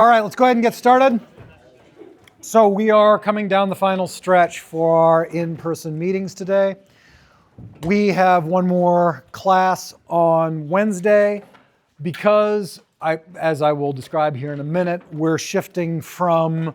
All right, let's go ahead and get started. So we are coming down the final stretch for our in-person meetings today. We have one more class on Wednesday because, as I will describe here in a minute, we're shifting from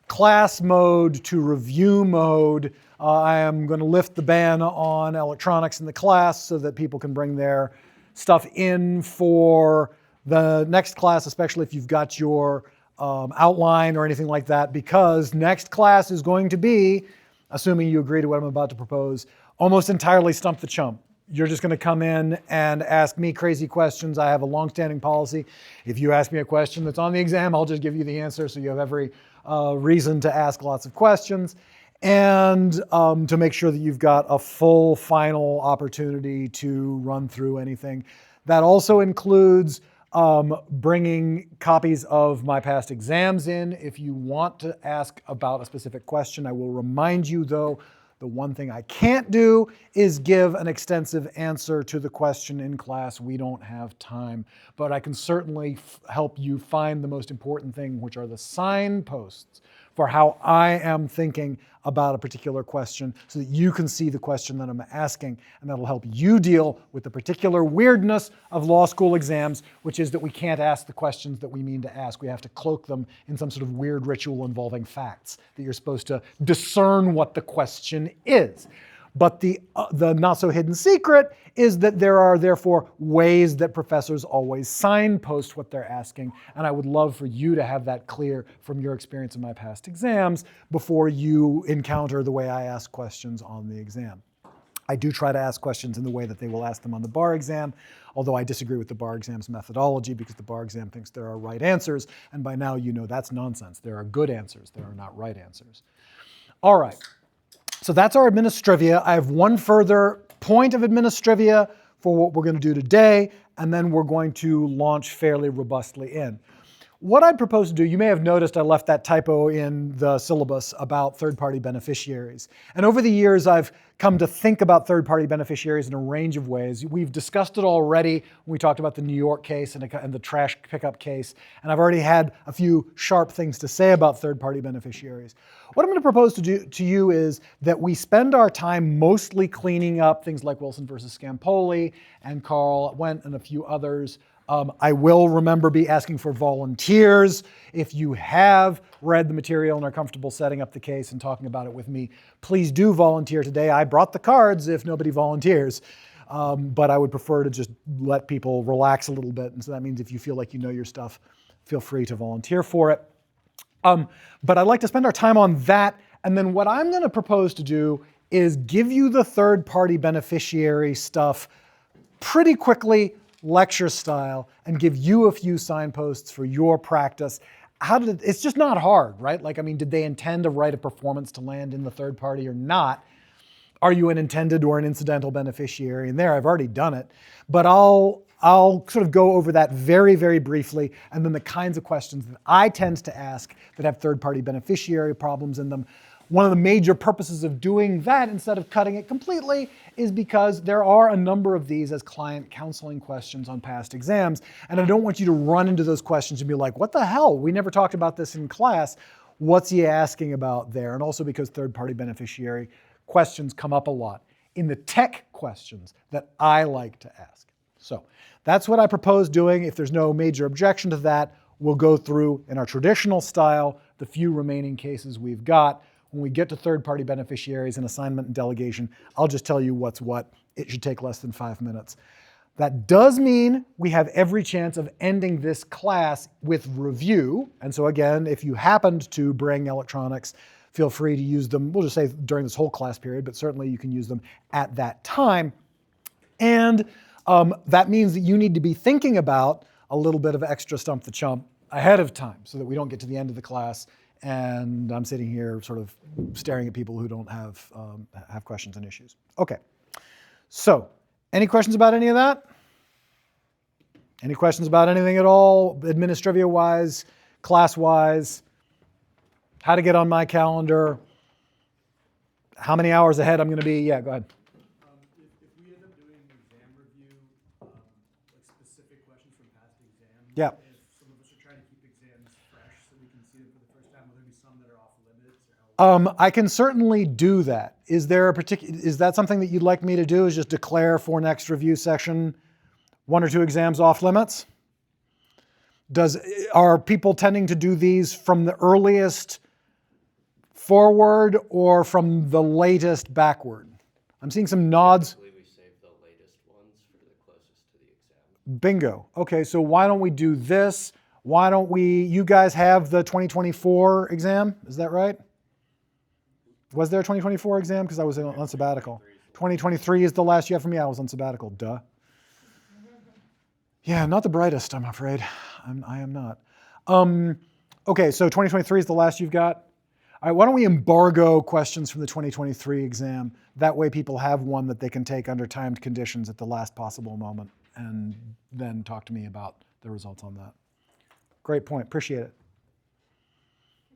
class mode to review mode. I am going to lift the ban on electronics in the class so that people can bring their stuff in for the next class, especially if you've got your outline or anything like that, because next class is going to be, assuming you agree to what I'm about to propose, almost entirely Stump the Chump. You're just going to come in and ask me crazy questions. I have a long-standing policy. If you ask me a question that's on the exam, I'll just give you the answer, so you have every reason to ask lots of questions, and to make sure that you've got a full final opportunity to run through anything. That also includes bringing copies of my past exams in if you want to ask about a specific question. I will remind you, though, the one thing I can't do is give an extensive answer to the question in class. We don't have time. But I can certainly help you find the most important thing, which are the signposts for how I am thinking about a particular question, so that you can see the question that I'm asking, and that'll help you deal with the particular weirdness of law school exams, which is that we can't ask the questions that we mean to ask. We have to cloak them in some sort of weird ritual involving facts, that you're supposed to discern what the question is. But the not-so-hidden secret is that there are therefore ways that professors always signpost what they're asking, and I would love for you to have that clear from your experience in my past exams before you encounter the way I ask questions on the exam. I do try to ask questions in the way that they will ask them on the bar exam, although I disagree with the bar exam's methodology because the bar exam thinks there are right answers, and by now you know that's nonsense. There are good answers, there are not right answers. All right. So that's our administrivia. I have one further point of administrivia for what we're going to do today, and then we're going to launch fairly robustly in. What I'd propose to do, you may have noticed I left that typo in the syllabus about third-party beneficiaries. And over the years, I've come to think about third-party beneficiaries in a range of ways. We've discussed it already when we talked about the New York case and the trash pickup case, and I've already had a few sharp things to say about third-party beneficiaries. What I'm going to propose to do to you is that we spend our time mostly cleaning up things like Wilson versus Scampoli and Carl Wendt and a few others. I will be asking for volunteers. If you have read the material and are comfortable setting up the case and talking about it with me, please do volunteer today. I brought the cards if nobody volunteers, but I would prefer to just let people relax a little bit. And so that means if you feel like you know your stuff, feel free to volunteer for it. But I'd like to spend our time on that. And then what I'm going to propose to do is give you the third-party beneficiary stuff pretty quickly, lecture style, and give you a few signposts for your practice. It's just not hard, right? Did they intend a right of performance to land in the third party or not? Are you an intended or an incidental beneficiary? And there, I've already done it. But I'll sort of go over that very, very briefly, and then the kinds of questions that I tend to ask that have third-party beneficiary problems in them. One of the major purposes of doing that instead of cutting it completely is because there are a number of these as client counseling questions on past exams, and I don't want you to run into those questions and be like, what the hell? We never talked about this in class. What's he asking about there? And also because third-party beneficiary questions come up a lot in the tech questions that I like to ask. So that's what I propose doing. If there's no major objection to that, we'll go through in our traditional style the few remaining cases we've got. When we get to third-party beneficiaries and assignment and delegation, I'll just tell you what's what. It should take less than 5 minutes. That does mean we have every chance of ending this class with review. And so again, if you happened to bring electronics, feel free to use them. We'll just say during this whole class period, but certainly you can use them at that time. And that means that you need to be thinking about a little bit of extra Stump the Chump ahead of time so that we don't get to the end of the class and I'm sitting here sort of staring at people who don't have questions and issues. Okay, so any questions about any of that? Any questions about anything at all, administrivia-wise, class-wise? How to get on my calendar? How many hours ahead I'm going to be? Yeah, go ahead. If we end up doing an exam review, like specific questions from past exams, Yeah. if some of us are trying to keep exams fresh, see them for the first time? Will there be some that are off limits? Or how I can certainly do that. Is that something that you'd like me to do, is just declare for next review session 1 or 2 exams off limits? Are people tending to do these from the earliest forward or from the latest backward? I'm seeing some nods. Typically, we save the latest ones for the closest to the exam. Bingo. Okay, so why don't we do this? Why don't you guys have the 2024 exam? Is that right? Was there a 2024 exam? Because I was on sabbatical. 2023 is the last year for me. I was on sabbatical. Duh. Yeah, not the brightest, I'm afraid. I am not. Okay, so 2023 is the last you've got. All right, why don't we embargo questions from the 2023 exam? That way people have one that they can take under timed conditions at the last possible moment and then talk to me about the results on that. Great point, appreciate it.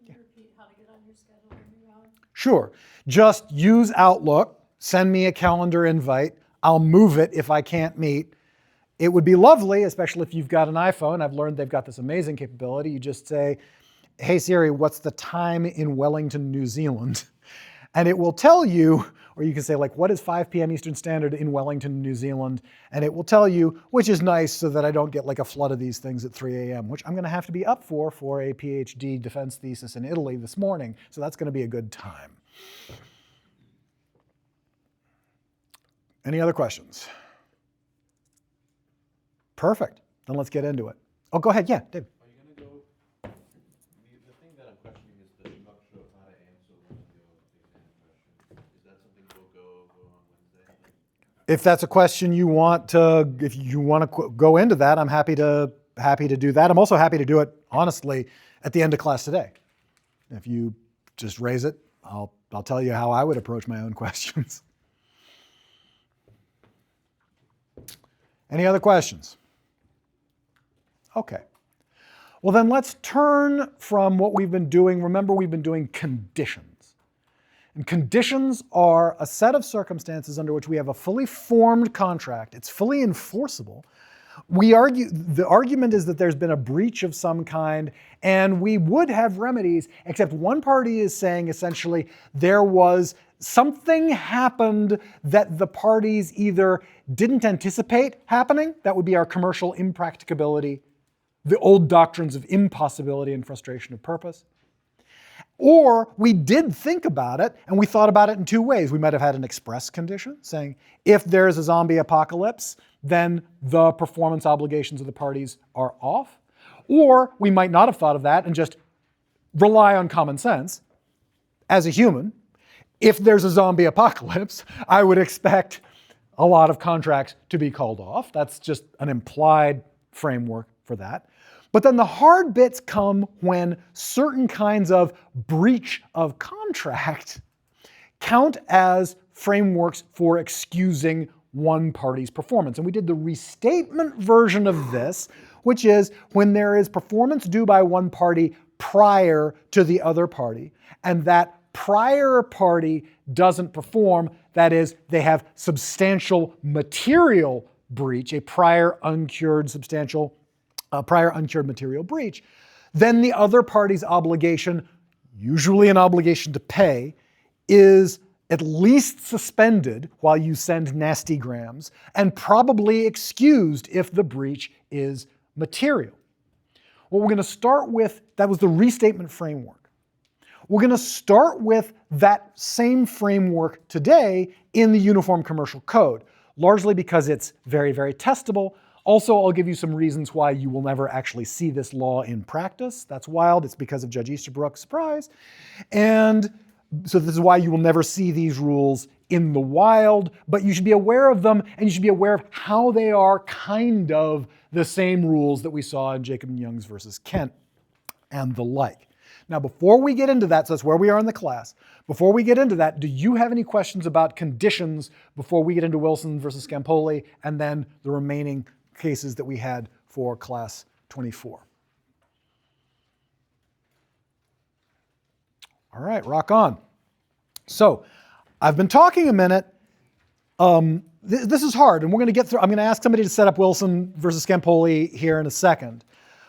Can you repeat how to get on your schedule when you're on? Sure, just use Outlook, send me a calendar invite. I'll move it if I can't meet. It would be lovely, especially if you've got an iPhone. I've learned they've got this amazing capability. You just say, hey Siri, what's the time in Wellington, New Zealand? And it will tell you, or you can say like, what is 5 p.m. Eastern Standard in Wellington, New Zealand? And it will tell you, which is nice so that I don't get like a flood of these things at 3 a.m., which I'm gonna have to be up for a PhD defense thesis in Italy this morning. So that's gonna be a good time. Any other questions? Perfect, then let's get into it. Oh, go ahead, yeah, Dave. Are you going to go, the thing that I'm questioning is the structure of how to answer one of your exam questions. Is that something we'll go on Wednesday? If that's a question you want to, if you want to go into that, I'm happy to do that. I'm also happy to do it, honestly, at the end of class today. If you just raise it, I'll tell you how I would approach my own questions. Any other questions? Okay. Well, then let's turn from what we've been doing. Remember, we've been doing conditions. And conditions are a set of circumstances under which we have a fully formed contract. It's fully enforceable. The argument is that there's been a breach of some kind, and we would have remedies, except one party is saying essentially there was something happened that the parties either didn't anticipate happening, that would be our commercial impracticability, the old doctrines of impossibility and frustration of purpose. Or we did think about it, and we thought about it in 2 ways. We might have had an express condition saying, if there's a zombie apocalypse, then the performance obligations of the parties are off. Or we might not have thought of that and just rely on common sense. As a human, if there's a zombie apocalypse, I would expect a lot of contracts to be called off. That's just an implied framework for that. But then the hard bits come when certain kinds of breach of contract count as frameworks for excusing one party's performance. And we did the restatement version of this, which is when there is performance due by one party prior to the other party, and that prior party doesn't perform, that is, they have substantial material breach, a prior uncured material breach, then the other party's obligation, usually an obligation to pay, is at least suspended while you send nasty grams, and probably excused if the breach is material. What we're going to start with, that was the restatement framework. We're going to start with that same framework today in the Uniform Commercial Code, largely because it's very, very testable. Also, I'll give you some reasons why you will never actually see this law in practice. That's wild. It's because of Judge Easterbrook's surprise. And so this is why you will never see these rules in the wild, but you should be aware of them, and you should be aware of how they are kind of the same rules that we saw in Jacob and Youngs versus Kent and the like. Now, before we get into that, so that's where we are in the class. Before we get into that, do you have any questions about conditions before we get into Wilson versus Scampoli and then the remaining cases that we had for class 24? All right, rock on. So I've been talking a minute. This is hard, and we're going to get through. I'm going to ask somebody to set up Wilson versus Scampoli here in a second.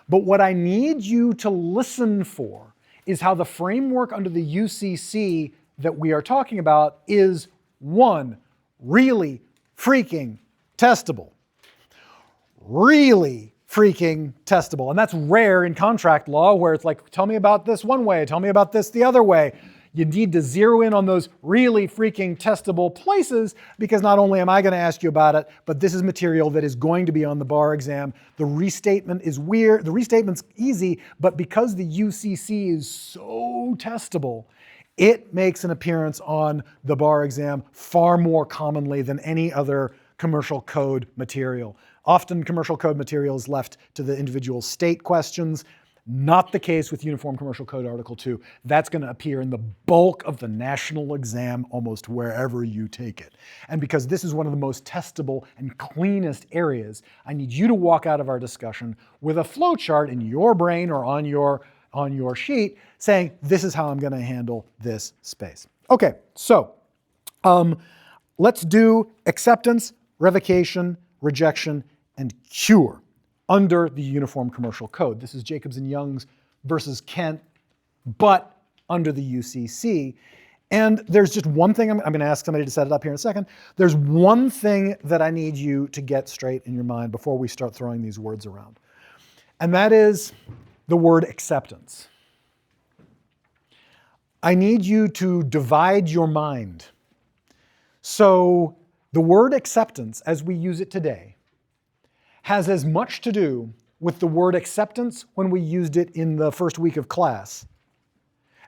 But what I need you to listen for is how the framework under the UCC that we are talking about is, one, really freaking testable. Really freaking testable. And that's rare in contract law, where it's like, tell me about this one way, tell me about this the other way. You need to zero in on those really freaking testable places, because not only am I going to ask you about it, but this is material that is going to be on the bar exam. The restatement is weird. The restatement's easy, but because the UCC is so testable, it makes an appearance on the bar exam far more commonly than any other commercial code material. Often commercial code material is left to the individual state questions. Not the case with Uniform Commercial Code Article 2. That's going to appear in the bulk of the national exam almost wherever you take it. And because this is one of the most testable and cleanest areas, I need you to walk out of our discussion with a flow chart in your brain or on your sheet saying, this is how I'm going to handle this space. Okay, so let's do acceptance, revocation, rejection, and cure under the Uniform Commercial Code. This is Jacobs and Young's versus Kent, but under the UCC. And there's just one thing, I'm going to ask somebody to set it up here in a second. There's one thing that I need you to get straight in your mind before we start throwing these words around. And that is the word acceptance. I need you to divide your mind. So the word acceptance, as we use it today, has as much to do with the word acceptance when we used it in the first week of class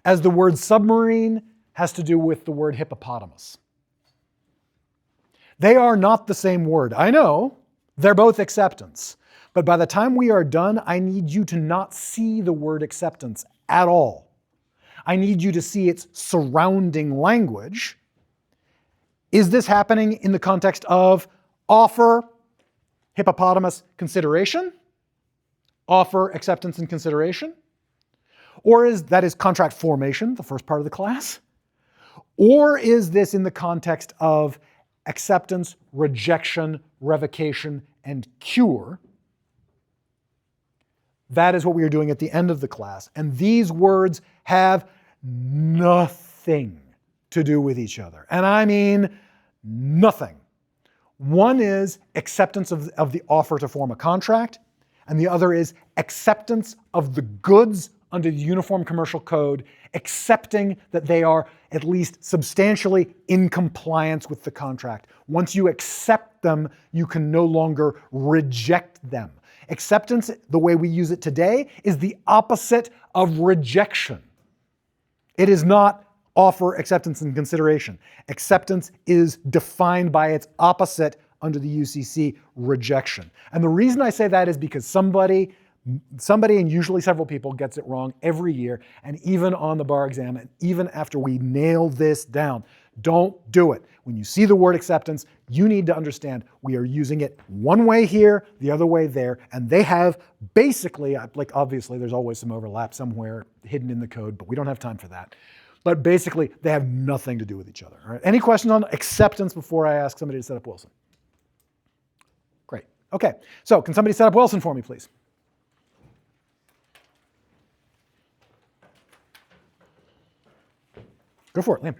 as the word submarine has to do with the word hippopotamus. They are not the same word. I know, they're both acceptance. But by the time we are done, I need you to not see the word acceptance at all. I need you to see its surrounding language. Is this happening in the context of offer, hippopotamus, consideration? Offer, acceptance, and consideration? Or is contract formation, the first part of the class? Or is this in the context of acceptance, rejection, revocation, and cure? That is what we are doing at the end of the class. And these words have nothing to do with each other. And I mean nothing. One is acceptance of the offer to form a contract, and the other is acceptance of the goods under the Uniform Commercial Code, accepting that they are at least substantially in compliance with the contract. Once you accept them, you can no longer reject them. Acceptance, the way we use it today, is the opposite of rejection. It is not offer, acceptance, and consideration. Acceptance is defined by its opposite under the UCC, rejection. And the reason I say that is because somebody, and usually several people, gets it wrong every year, and even on the bar exam, and even after we nail this down. Don't do it. When you see the word acceptance, you need to understand we are using it one way here, the other way there, and they have basically, like obviously there's always some overlap somewhere hidden in the code, but we don't have time for that. But basically, they have nothing to do with each other. All right? Any questions on acceptance before I ask somebody to set up Wilson? Great. Okay. So can somebody set up Wilson for me, please? Go for it, Liam.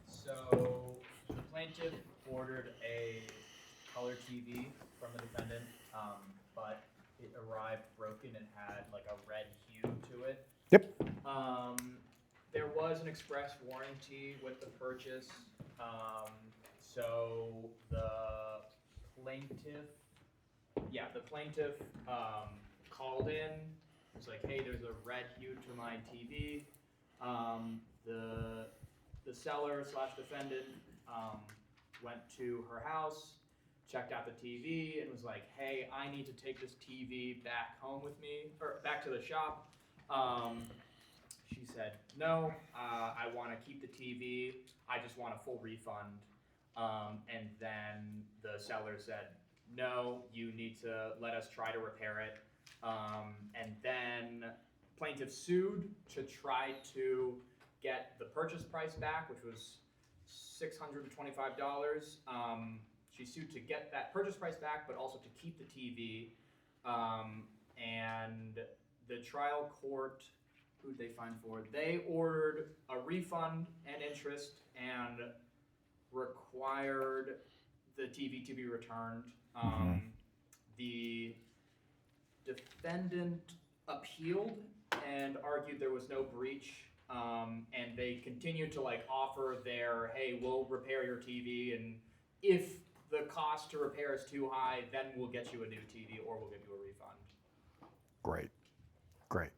So the plaintiff ordered a color TV from the defendant, but it arrived broken and had like a red hue to it. Yep. There was an express warranty with the purchase, so the plaintiff called in, was like, hey, there's a red hue to my TV. The seller / defendant went to her house, checked out the TV, and was like, hey, I need to take this TV back home with me, or back to the shop. She said, no, I want to keep the TV. I just want a full refund. And then the seller said, no, you need to let us try to repair it. And then plaintiff sued to try to get the purchase price back, which was $625. She sued to get that purchase price back, but also to keep the TV. And the trial court who'd they find for? They ordered a refund and interest and required the TV to be returned. The defendant appealed and argued there was no breach, and they continued to like offer their, hey, we'll repair your TV, and if the cost to repair is too high, then we'll get you a new TV or we'll give you a refund. Great, great.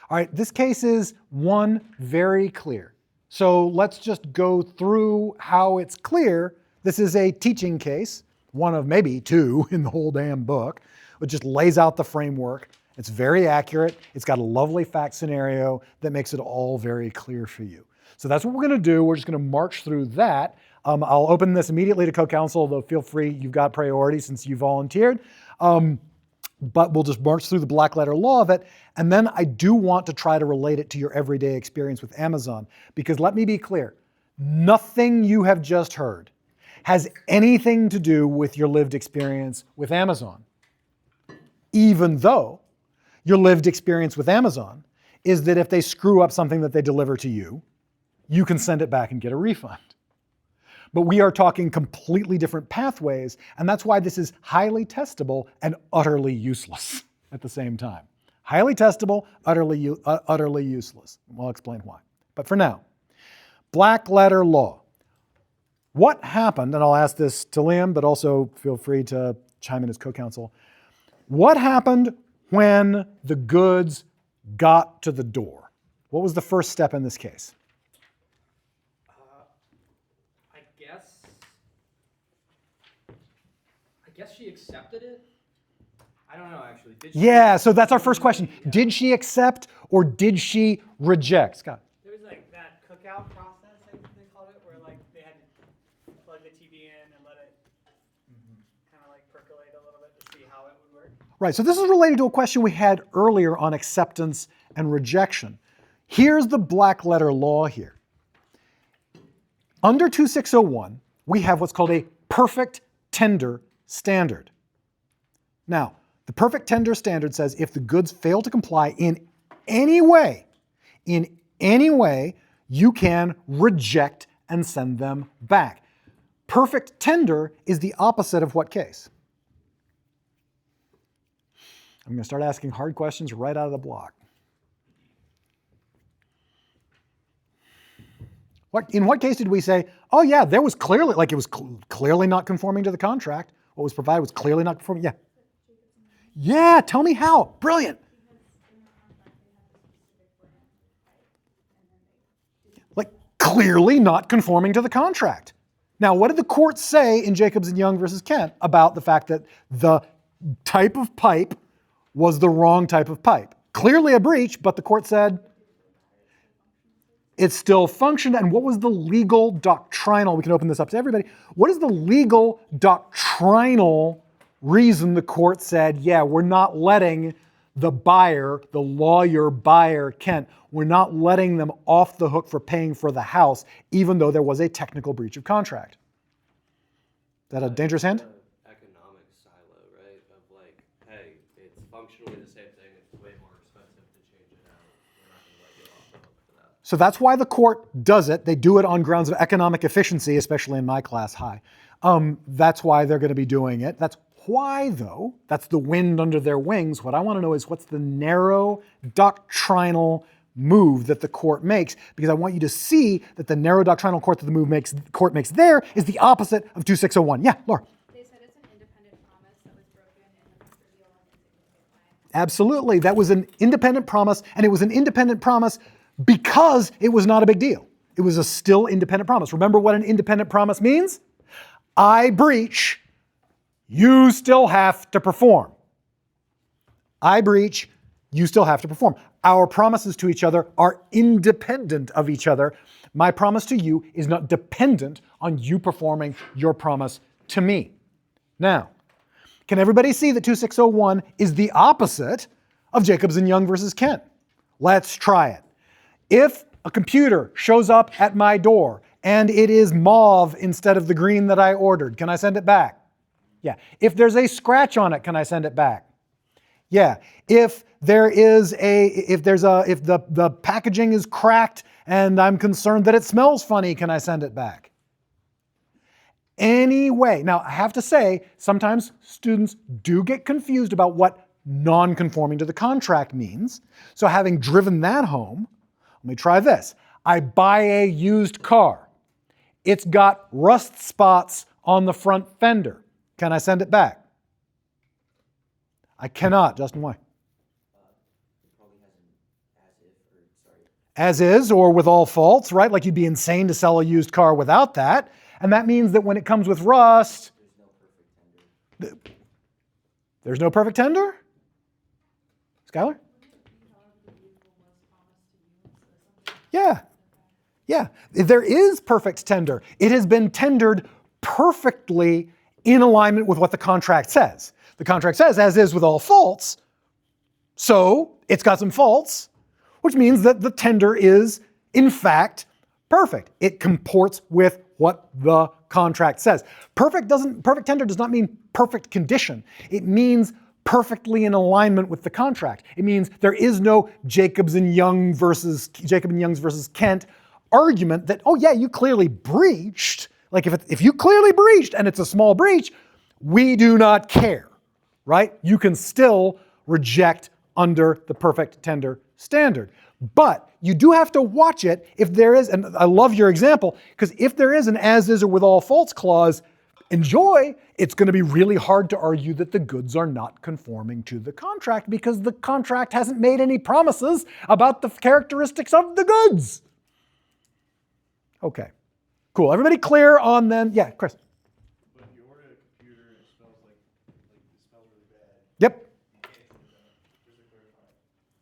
All right, this case is one very clear. So let's just go through how it's clear. This is a teaching case, one of maybe two in the whole damn book, which just lays out the framework. It's very accurate. It's got a lovely fact scenario that makes it all very clear for you. So that's what we're going to do. We're just going to march through that. I'll open this immediately to co-counsel, though feel free, you've got priority since you volunteered. But we'll just march through the black letter law of it. And then I do want to try to relate it to your everyday experience with Amazon. Because let me be clear, nothing you have just heard has anything to do with your lived experience with Amazon. Even though your lived experience with Amazon is that if they screw up something that they deliver to you, you can send it back and get a refund. But we are talking completely different pathways, and that's why this is highly testable and utterly useless at the same time. Highly testable, utterly useless. I'll explain why. But for now, black letter law. What happened, and I'll ask this to Liam, but also feel free to chime in as co-counsel. What happened when the goods got to the door? What was the first step in this case? I guess she accepted it. I don't know, actually. Did Yeah, so that's our first question. Did she accept or did she reject? Scott? There was like that cookout process, I think they called it, where like they had to plug the TV in and let it kind of like percolate a little bit to see how it would work. Right, so this is related to a question we had earlier on acceptance and rejection. Here's the black letter law here. Under 2601, we have what's called a perfect tender standard. Now, the perfect tender standard says if the goods fail to comply in any way, you can reject and send them back. Perfect tender is the opposite of what case? I'm going to start asking hard questions right out of the block. In what case did we say, oh yeah, there was clearly, like it was clearly not conforming to the contract. What was provided was clearly not conforming. Yeah. Yeah, tell me how. Brilliant. Like clearly not conforming to the contract. Now, what did the court say in Jacobs and Young versus Kent about the fact that the type of pipe was the wrong type of pipe? Clearly a breach, but the court said it still functioned. And what was the legal doctrinal? We can open this up to everybody. What is the legal doctrinal reason the court said, yeah, we're not letting the buyer, the lawyer buyer, Kent, we're not letting them off the hook for paying for the house, even though there was a technical breach of contract? Is that a dangerous hand? Economic silo, right? Of like, hey, it's functionally the same thing. It's way more expensive to change it out. We're not going to let you off the hook for that. So that's why the court does it. They do it on grounds of economic efficiency, especially in my class high. That's why they're going to be doing it. That's why, though, that's the wind under their wings. What I want to know is what's the narrow doctrinal move that the court makes, because I want you to see that the narrow doctrinal court that the court makes there is the opposite of 2601. Yeah, Laura. They said it's an independent promise that was broken in the master deal and insignificant client. Absolutely. That was an independent promise, and it was an independent promise because it was not a big deal. It was a still independent promise. Remember what an independent promise means? I breach, you still have to perform. I breach, you still have to perform. Our promises to each other are independent of each other. My promise to you is not dependent on you performing your promise to me. Now, can everybody see that 2601 is the opposite of Jacobs and Young versus Kent? Let's try it. If a computer shows up at my door and it is mauve instead of the green that I ordered, can I send it back? Yeah. If there's a scratch on it, can I send it back? Yeah. If the packaging is cracked and I'm concerned that it smells funny, can I send it back? Anyway, now I have to say, sometimes students do get confused about what non-conforming to the contract means. So having driven that home, let me try this. I buy a used car. It's got rust spots on the front fender. Can I send it back? I cannot. Justin, why? Probably has an as if, or sorry. As is, or with all faults, right? Like you'd be insane to sell a used car without that. And that means that when it comes with rust, There's no perfect tender. there's no perfect tender? Skylar? Yeah. Yeah. There is perfect tender. It has been tendered perfectly in alignment with what the contract says. The contract says, as is with all faults. So it's got some faults, which means that the tender is, in fact, perfect. It comports with what the contract says. Perfect tender does not mean perfect condition. It means perfectly in alignment with the contract. It means there is no Jacob and Young's versus Kent argument that, oh yeah, you clearly breached. Like if you clearly breached and it's a small breach, we do not care, right? You can still reject under the perfect tender standard. But you do have to watch it if there is, and I love your example, because if there is an as is or with all faults clause, enjoy, it's going to be really hard to argue that the goods are not conforming to the contract because the contract hasn't made any promises about the characteristics of the goods. Okay, cool. Everybody clear on then? Yeah, Chris. But if you order a computer and it smells it smells really bad, Yep. you can't send it back. Just to clarify.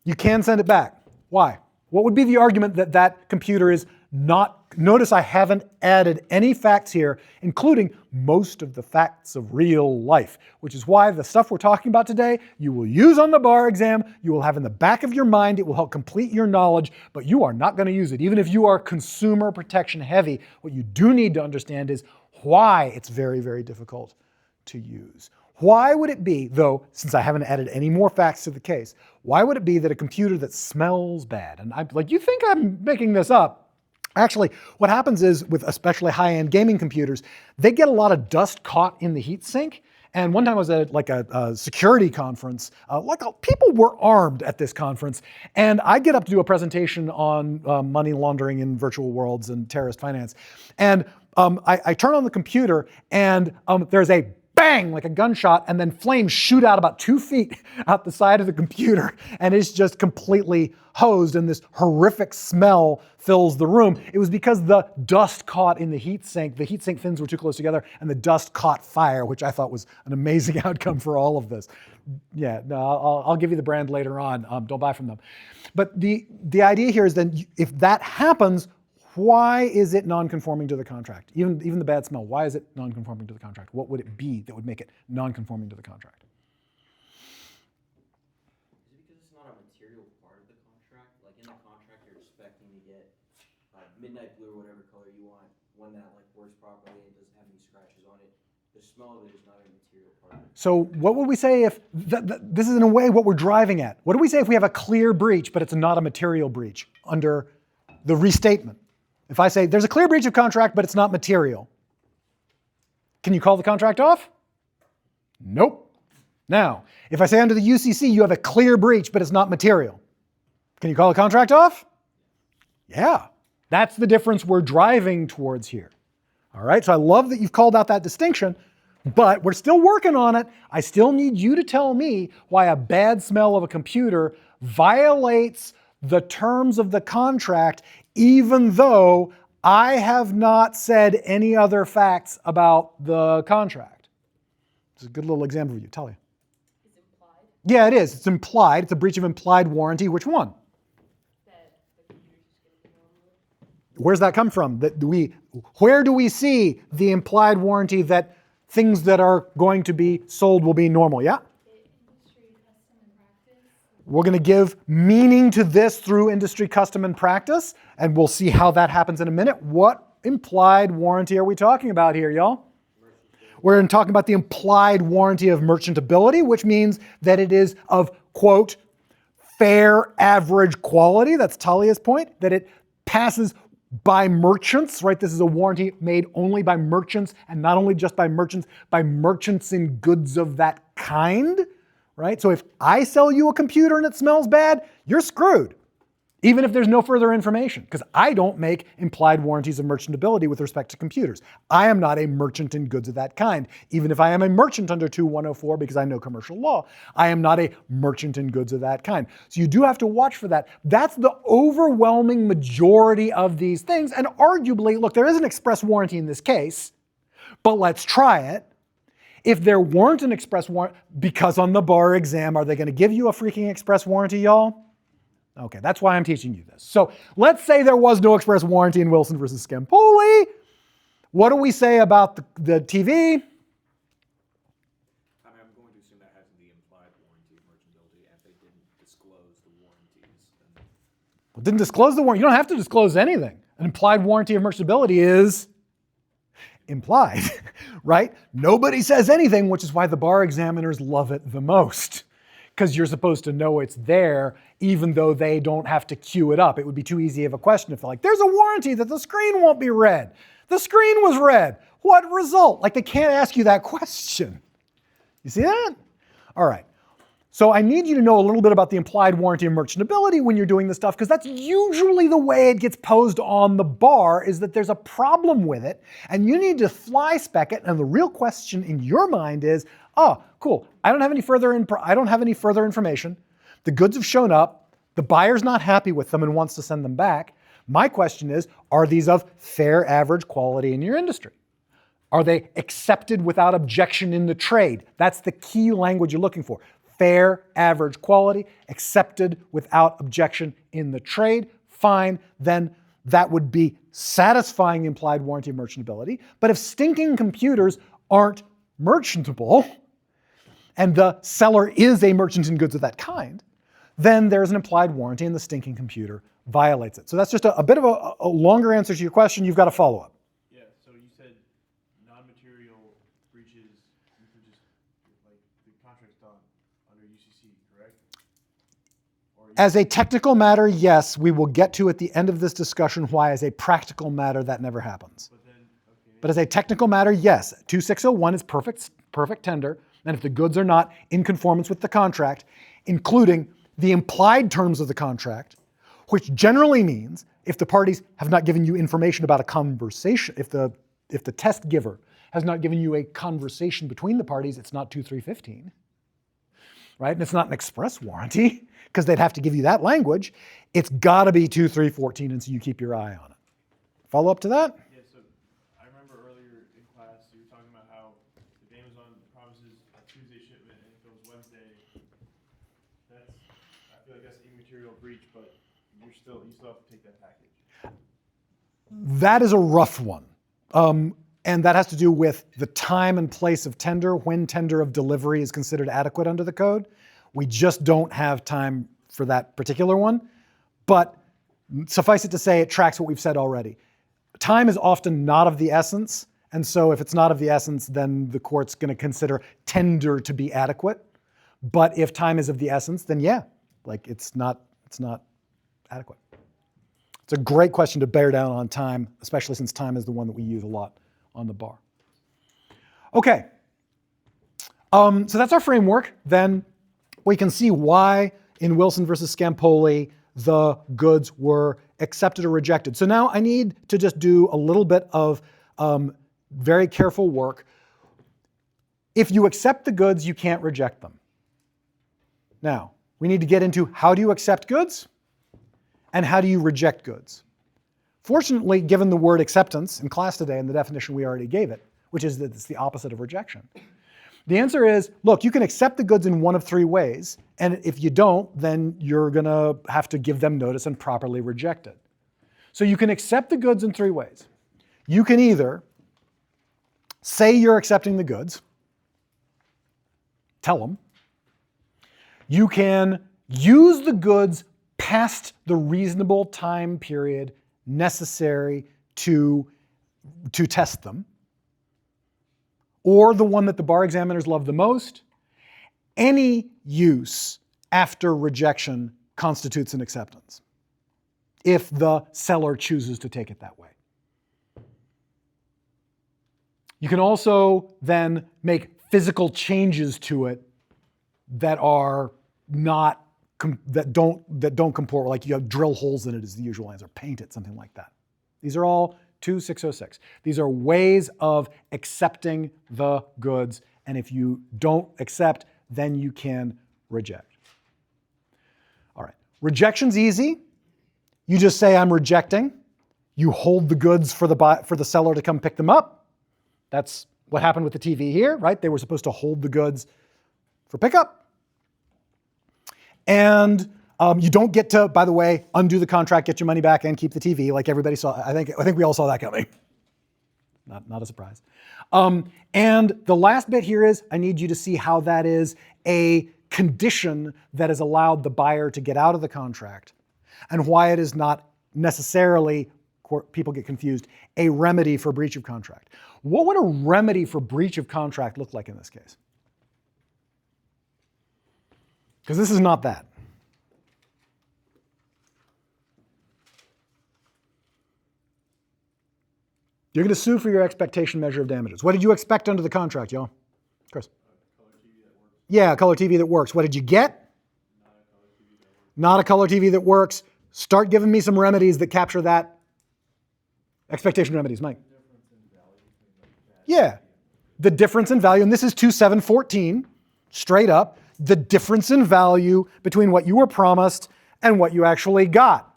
You can send it back. Why? What would be the argument that that computer is not? Notice I haven't added any facts here, including most of the facts of real life, which is why the stuff we're talking about today, you will use on the bar exam, you will have in the back of your mind, it will help complete your knowledge, but you are not going to use it. Even if you are consumer protection heavy, what you do need to understand is why it's very, very difficult to use. Why would it be, though, since I haven't added any more facts to the case, why would it be that a computer that smells bad, and I'm like, you think I'm making this up? Actually, what happens is with especially high-end gaming computers, they get a lot of dust caught in the heatsink. And one time I was at a security conference, people were armed at this conference, and I get up to do a presentation on money laundering in virtual worlds and terrorist finance. And I turn on the computer and there's a bang, like a gunshot, and then flames shoot out about 2 feet out the side of the computer, and it's just completely hosed, and this horrific smell fills the room. It was because the dust caught in the heatsink fins were too close together, and the dust caught fire, which I thought was an amazing outcome for all of this. Yeah, no, I'll give you the brand later on. Don't buy from them. But the idea here is then, if that happens, why is it non-conforming to the contract? Even the bad smell, why is it non-conforming to the contract? What would it be that would make it non-conforming to the contract? Is it because it's not a material part of the contract? Like in the contract, you're expecting to get midnight blue or whatever color you want, one that like works properly and doesn't have any scratches on it. The smell of it is not a material part of it. So what would we say if, this is in a way what we're driving at. What do we say if we have a clear breach, but it's not a material breach under the restatement? If I say there's a clear breach of contract, but it's not material, can you call the contract off? Nope. Now, if I say under the UCC you have a clear breach, but it's not material, can you call the contract off? Yeah. That's the difference we're driving towards here. All right, so I love that you've called out that distinction, but we're still working on it. I still need you to tell me why a bad smell of a computer violates the terms of the contract, even though I have not said any other facts about the contract. It's a good little example for you. Tell you. It's implied Yeah, it is. It's implied. It's a breach of implied warranty. Which one? that the computer's just going to be normal. Where's that come from? Where do we see the implied warranty that things that are going to be sold will be normal? Yeah? Industry custom and practice. We're going to give meaning to this through industry custom and practice, and we'll see how that happens in a minute. What implied warranty are we talking about here, y'all? We're talking about the implied warranty of merchantability, which means that it is of quote, fair average quality. That's Talia's point, that it passes by merchants, right? This is a warranty made only by merchants, and not only just by merchants in goods of that kind, right? So if I sell you a computer and it smells bad, you're screwed, even if there's no further information, because I don't make implied warranties of merchantability with respect to computers. I am not a merchant in goods of that kind. Even if I am a merchant under 2104 because I know commercial law, I am not a merchant in goods of that kind. So you do have to watch for that. That's the overwhelming majority of these things. And arguably, look, there is an express warranty in this case, but let's try it. If there weren't an express warranty, because on the bar exam, are they going to give you a freaking express warranty, y'all? Okay, that's why I'm teaching you this. So let's say there was no express warranty in Wilson versus Scampoli. What do we say about the TV? I mean, I'm going to assume that has the implied warranty of merchantability, and if they didn't disclose the warranties, then... Well, didn't disclose the warranty. You don't have to disclose anything. An implied warranty of merchantability is implied, right? Nobody says anything, which is why the bar examiners love it the most. Because you're supposed to know it's there, even though they don't have to queue it up. It would be too easy of a question if they're like, there's a warranty that the screen won't be read. The screen was read. What result? Like, they can't ask you that question. You see that? All right. So I need you to know a little bit about the implied warranty of merchantability when you're doing this stuff, because that's usually the way it gets posed on the bar, is that there's a problem with it, and you need to fly spec it, and the real question in your mind is, oh, cool, I don't have any further information. The goods have shown up. The buyer's not happy with them and wants to send them back. My question is, are these of fair average quality in your industry? Are they accepted without objection in the trade? That's the key language you're looking for. Fair average quality, accepted without objection in the trade. Fine, then that would be satisfying implied warranty of merchantability. But if stinking computers aren't merchantable, and the seller is a merchant in goods of that kind, then there's an implied warranty and the stinking computer violates it. So that's just a bit of a longer answer to your question. You've got a follow-up. Yeah, so you said non-material breaches, you could just, like, the contract's done under UCC, correct? As a technical matter, yes, we will get to at the end of this discussion why as a practical matter that never happens. But as a technical matter, yes, 2601 is perfect tender, and if the goods are not in conformance with the contract, including the implied terms of the contract, which generally means if the parties have not given you information about a conversation, if the test giver has not given you a conversation between the parties, it's not 2315, right? And it's not an express warranty, because they'd have to give you that language. It's got to be 2314, and so you keep your eye on it. Follow up to that? Yeah, so I remember earlier in class, you were talking about how if Amazon promises a Tuesday shipment and it goes Wednesday, I feel like that's immaterial breach, but you still have to take that package. That is a rough one. And that has to do with the time and place of tender, when tender of delivery is considered adequate under the code. We just don't have time for that particular one. But suffice it to say, it tracks what we've said already. Time is often not of the essence. And so if it's not of the essence, then the court's going to consider tender to be adequate. But if time is of the essence, then yeah, like it's not adequate. It's a great question to bear down on time, especially since time is the one that we use a lot on the bar. Okay, so that's our framework. Then we can see why in Wilson versus Scampoli the goods were accepted or rejected. So now I need to just do a little bit of very careful work. If you accept the goods, you can't reject them. Now, we need to get into how do you accept goods and how do you reject goods. Fortunately, given the word acceptance in class today and the definition we already gave it, which is that it's the opposite of rejection, the answer is, look, you can accept the goods in one of three ways, and if you don't, then you're going to have to give them notice and properly reject it. So you can accept the goods in three ways. You can either say you're accepting the goods, tell them. You can use the goods past the reasonable time period necessary to test them. Or the one that the bar examiners love the most, any use after rejection constitutes an acceptance, if the seller chooses to take it that way. You can also then make physical changes to it that are not, that don't comport, like you have drill holes in it is the usual answer, paint it, something like that. These are all 2606. These are ways of accepting the goods, and if you don't accept, then you can reject. All right, rejection's easy. You just say, I'm rejecting. You hold the goods for the seller to come pick them up. That's what happened with the TV here, right? They were supposed to hold the goods for pickup. And you don't get to, by the way, undo the contract, get your money back, and keep the TV like everybody saw. I think we all saw that coming. Not a surprise. And the last bit here is, I need you to see how that is a condition that has allowed the buyer to get out of the contract, and why it is not necessarily, people get confused, a remedy for breach of contract. What would a remedy for breach of contract look like in this case? Because this is not that. You're going to sue for your expectation measure of damages. What did you expect under the contract, y'all? Chris? Color TV that works. Yeah, a color TV that works. What did you get? Not a color TV that works. Start giving me some remedies that capture that. Expectation remedies, Mike. Yeah, the difference in value, and this is 2714, straight up, the difference in value between what you were promised and what you actually got.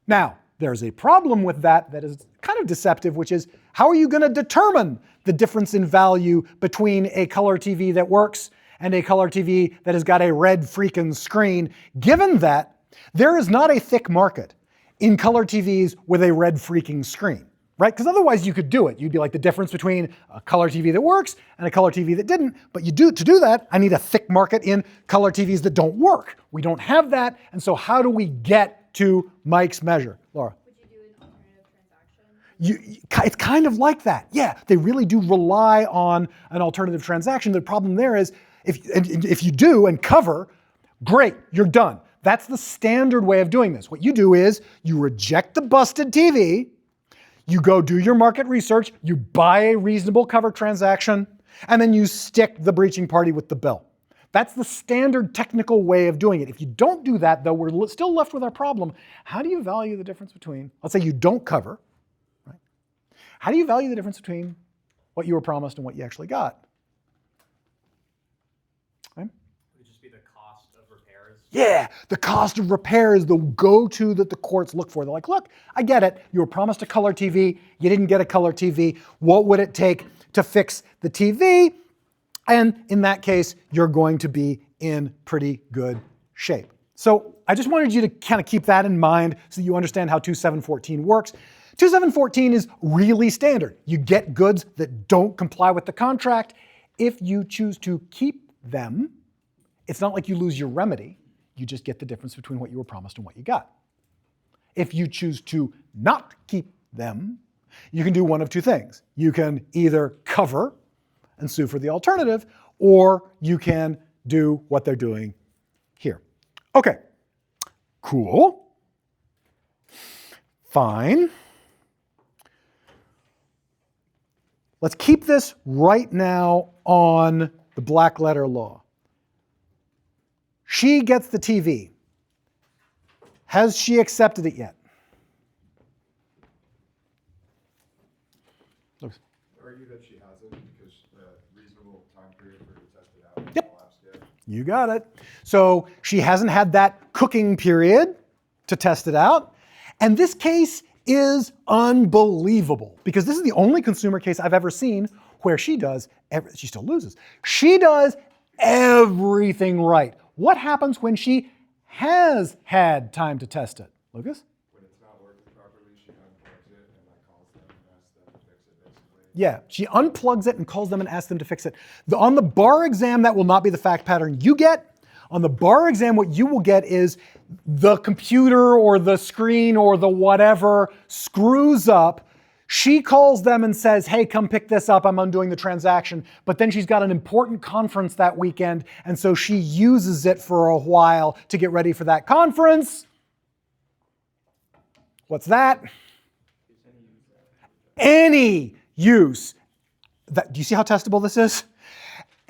Now, there's a problem with that is kind of deceptive, which is, how are you going to determine the difference in value between a color TV that works and a color TV that has got a red freaking screen, given that there is not a thick market in color TVs with a red freaking screen, right? Because otherwise you could do it. You'd be like, the difference between a color TV that works and a color TV that didn't. But to do that, I need a thick market in color TVs that don't work. We don't have that. And so how do we get to Mike's measure? Laura? Would you do an alternative transaction? It's kind of like that. Yeah, they really do rely on an alternative transaction. The problem there is, if you do and cover, great, you're done. That's the standard way of doing this. What you do is you reject the busted TV, you go do your market research, you buy a reasonable cover transaction, and then you stick the breaching party with the bill. That's the standard technical way of doing it. If you don't do that, though, we're still left with our problem. How do you value the difference between, let's say you don't cover, right? How do you value the difference between what you were promised and what you actually got? Right? Would it just be the cost of repairs? Yeah, the cost of repair is the go-to that the courts look for. They're like, look, I get it. You were promised a color TV. You didn't get a color TV. What would it take to fix the TV? And in that case, you're going to be in pretty good shape. So I just wanted you to kind of keep that in mind so that you understand how 2714 works. 2714 is really standard. You get goods that don't comply with the contract. If you choose to keep them, it's not like you lose your remedy. You just get the difference between what you were promised and what you got. If you choose to not keep them, you can do one of two things. You can either cover and sue for the alternative, or you can do what they're doing here. Okay, cool, fine. Let's keep this right now on the black letter law. She gets the TV. Has she accepted it yet? Argue that she hasn't because the reasonable time period for her to test it out Yep. elapsed yet. You got it. So she hasn't had that cooking period to test it out. And this case is unbelievable because this is the only consumer case I've ever seen where she still loses. She does everything right. What happens when she has had time to test it? Lucas? When it's not working properly, she unplugs it and like calls them and asks them to fix it basically. Yeah, she unplugs it and calls them and asks them to fix it. On the bar exam, that will not be the fact pattern you get. On the bar exam, what you will get is the computer or the screen or the whatever screws up. She calls them and says, hey, come pick this up, I'm undoing the transaction. But then she's got an important conference that weekend, and so she uses it for a while to get ready for that conference. What's that? Any use. Do you see how testable this is?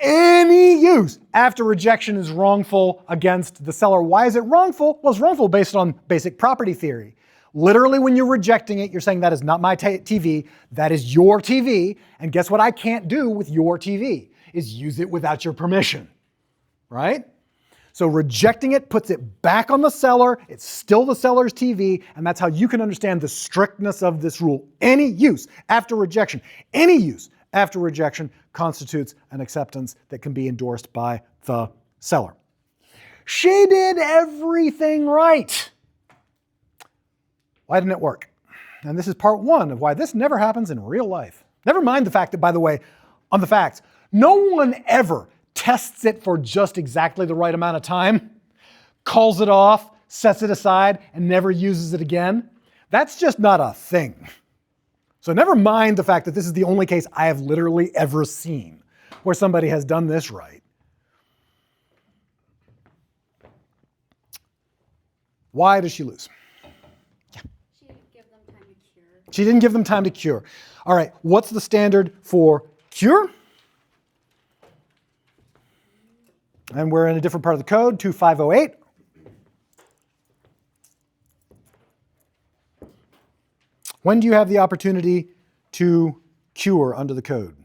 Any use after rejection is wrongful against the seller. Why is it wrongful? Well, it's wrongful based on basic property theory. Literally, when you're rejecting it, you're saying that is not my TV, that is your TV, and guess what I can't do with your TV? Is use it without your permission, right? So rejecting it puts it back on the seller, it's still the seller's TV, and that's how you can understand the strictness of this rule. Any use after rejection, any use after rejection constitutes an acceptance that can be endorsed by the seller. She did everything right. Why didn't it work? And this is part one of why this never happens in real life. Never mind the fact that, by the way, on the facts, no one ever tests it for just exactly the right amount of time, calls it off, sets it aside, and never uses it again. That's just not a thing. So never mind the fact that this is the only case I have literally ever seen where somebody has done this right. Why does she lose? She didn't give them time to cure. She didn't give them time to cure. All right, what's the standard for cure? And we're in a different part of the code, 2508. When do you have the opportunity to cure under the code?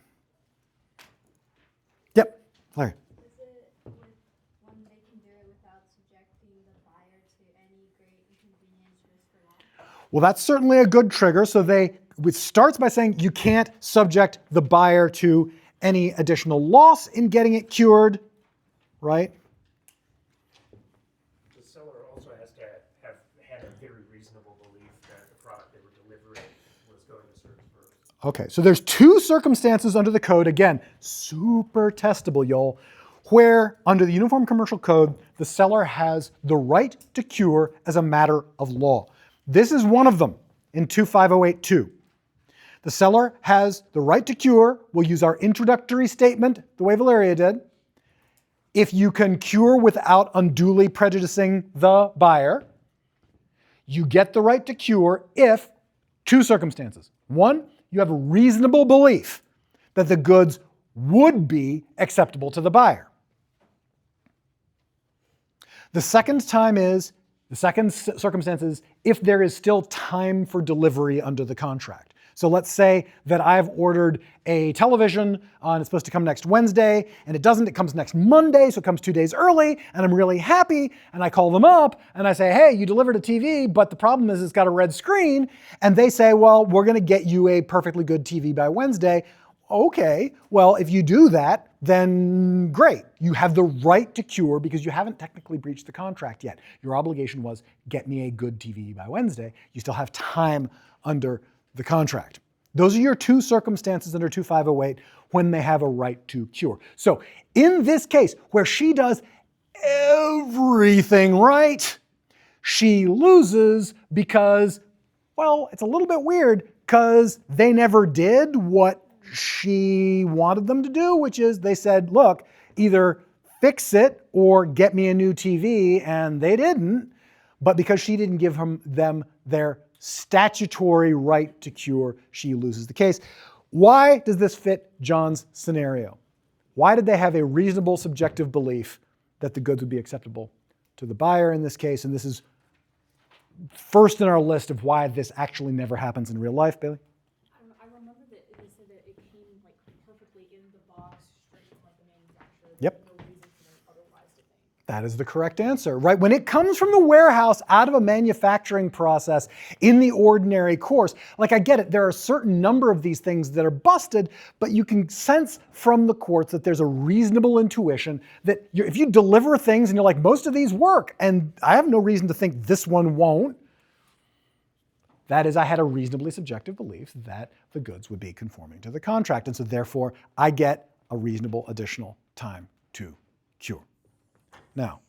Yep, Larry. Is it when they can do it without subjecting the buyer to any great inconvenience, risk, or loss? Well, that's certainly a good trigger. So it starts by saying you can't subject the buyer to any additional loss in getting it cured, right? The seller also has to have had a very reasonable belief that the product they were delivering was going to serve its purpose. Okay, so there's two circumstances under the code, again, super testable, y'all, where under the Uniform Commercial Code, the seller has the right to cure as a matter of law. This is one of them in 25082. The seller has the right to cure. We'll use our introductory statement the way Valeria did. If you can cure without unduly prejudicing the buyer, you get the right to cure if two circumstances. One, you have a reasonable belief that the goods would be acceptable to the buyer. The second circumstance is if there is still time for delivery under the contract. So let's say that I've ordered a television and it's supposed to come next Wednesday, and it doesn't, it comes next Monday, so it comes 2 days early, and I'm really happy, and I call them up, and I say, hey, you delivered a TV, but the problem is it's got a red screen, and they say, well, we're gonna get you a perfectly good TV by Wednesday. Okay, well, if you do that, then great. You have the right to cure because you haven't technically breached the contract yet. Your obligation was get me a good TV by Wednesday. You still have time under the contract. Those are your two circumstances under 2508 when they have a right to cure. So in this case, where she does everything right, she loses because, well, it's a little bit weird because they never did what she wanted them to do, which is they said, look, either fix it or get me a new TV, and they didn't. But because she didn't give them their statutory right to cure, she loses the case. Why does this fit John's scenario? Why did they have a reasonable subjective belief that the goods would be acceptable to the buyer in this case? And this is first in our list of why this actually never happens in real life, Bailey. I remember that they said that it came like perfectly in the box, straight from like the manufacturer. Yep. No reason for them otherwise to think. That is the correct answer, right? When it comes from the warehouse out of a manufacturing process in the ordinary course, like I get it, there are a certain number of these things that are busted, but you can sense from the courts that there's a reasonable intuition that if you deliver things and you're like, most of these work, and I have no reason to think this one won't, that is, I had a reasonably subjective belief that the goods would be conforming to the contract, and so therefore I get a reasonable additional time to cure. Now,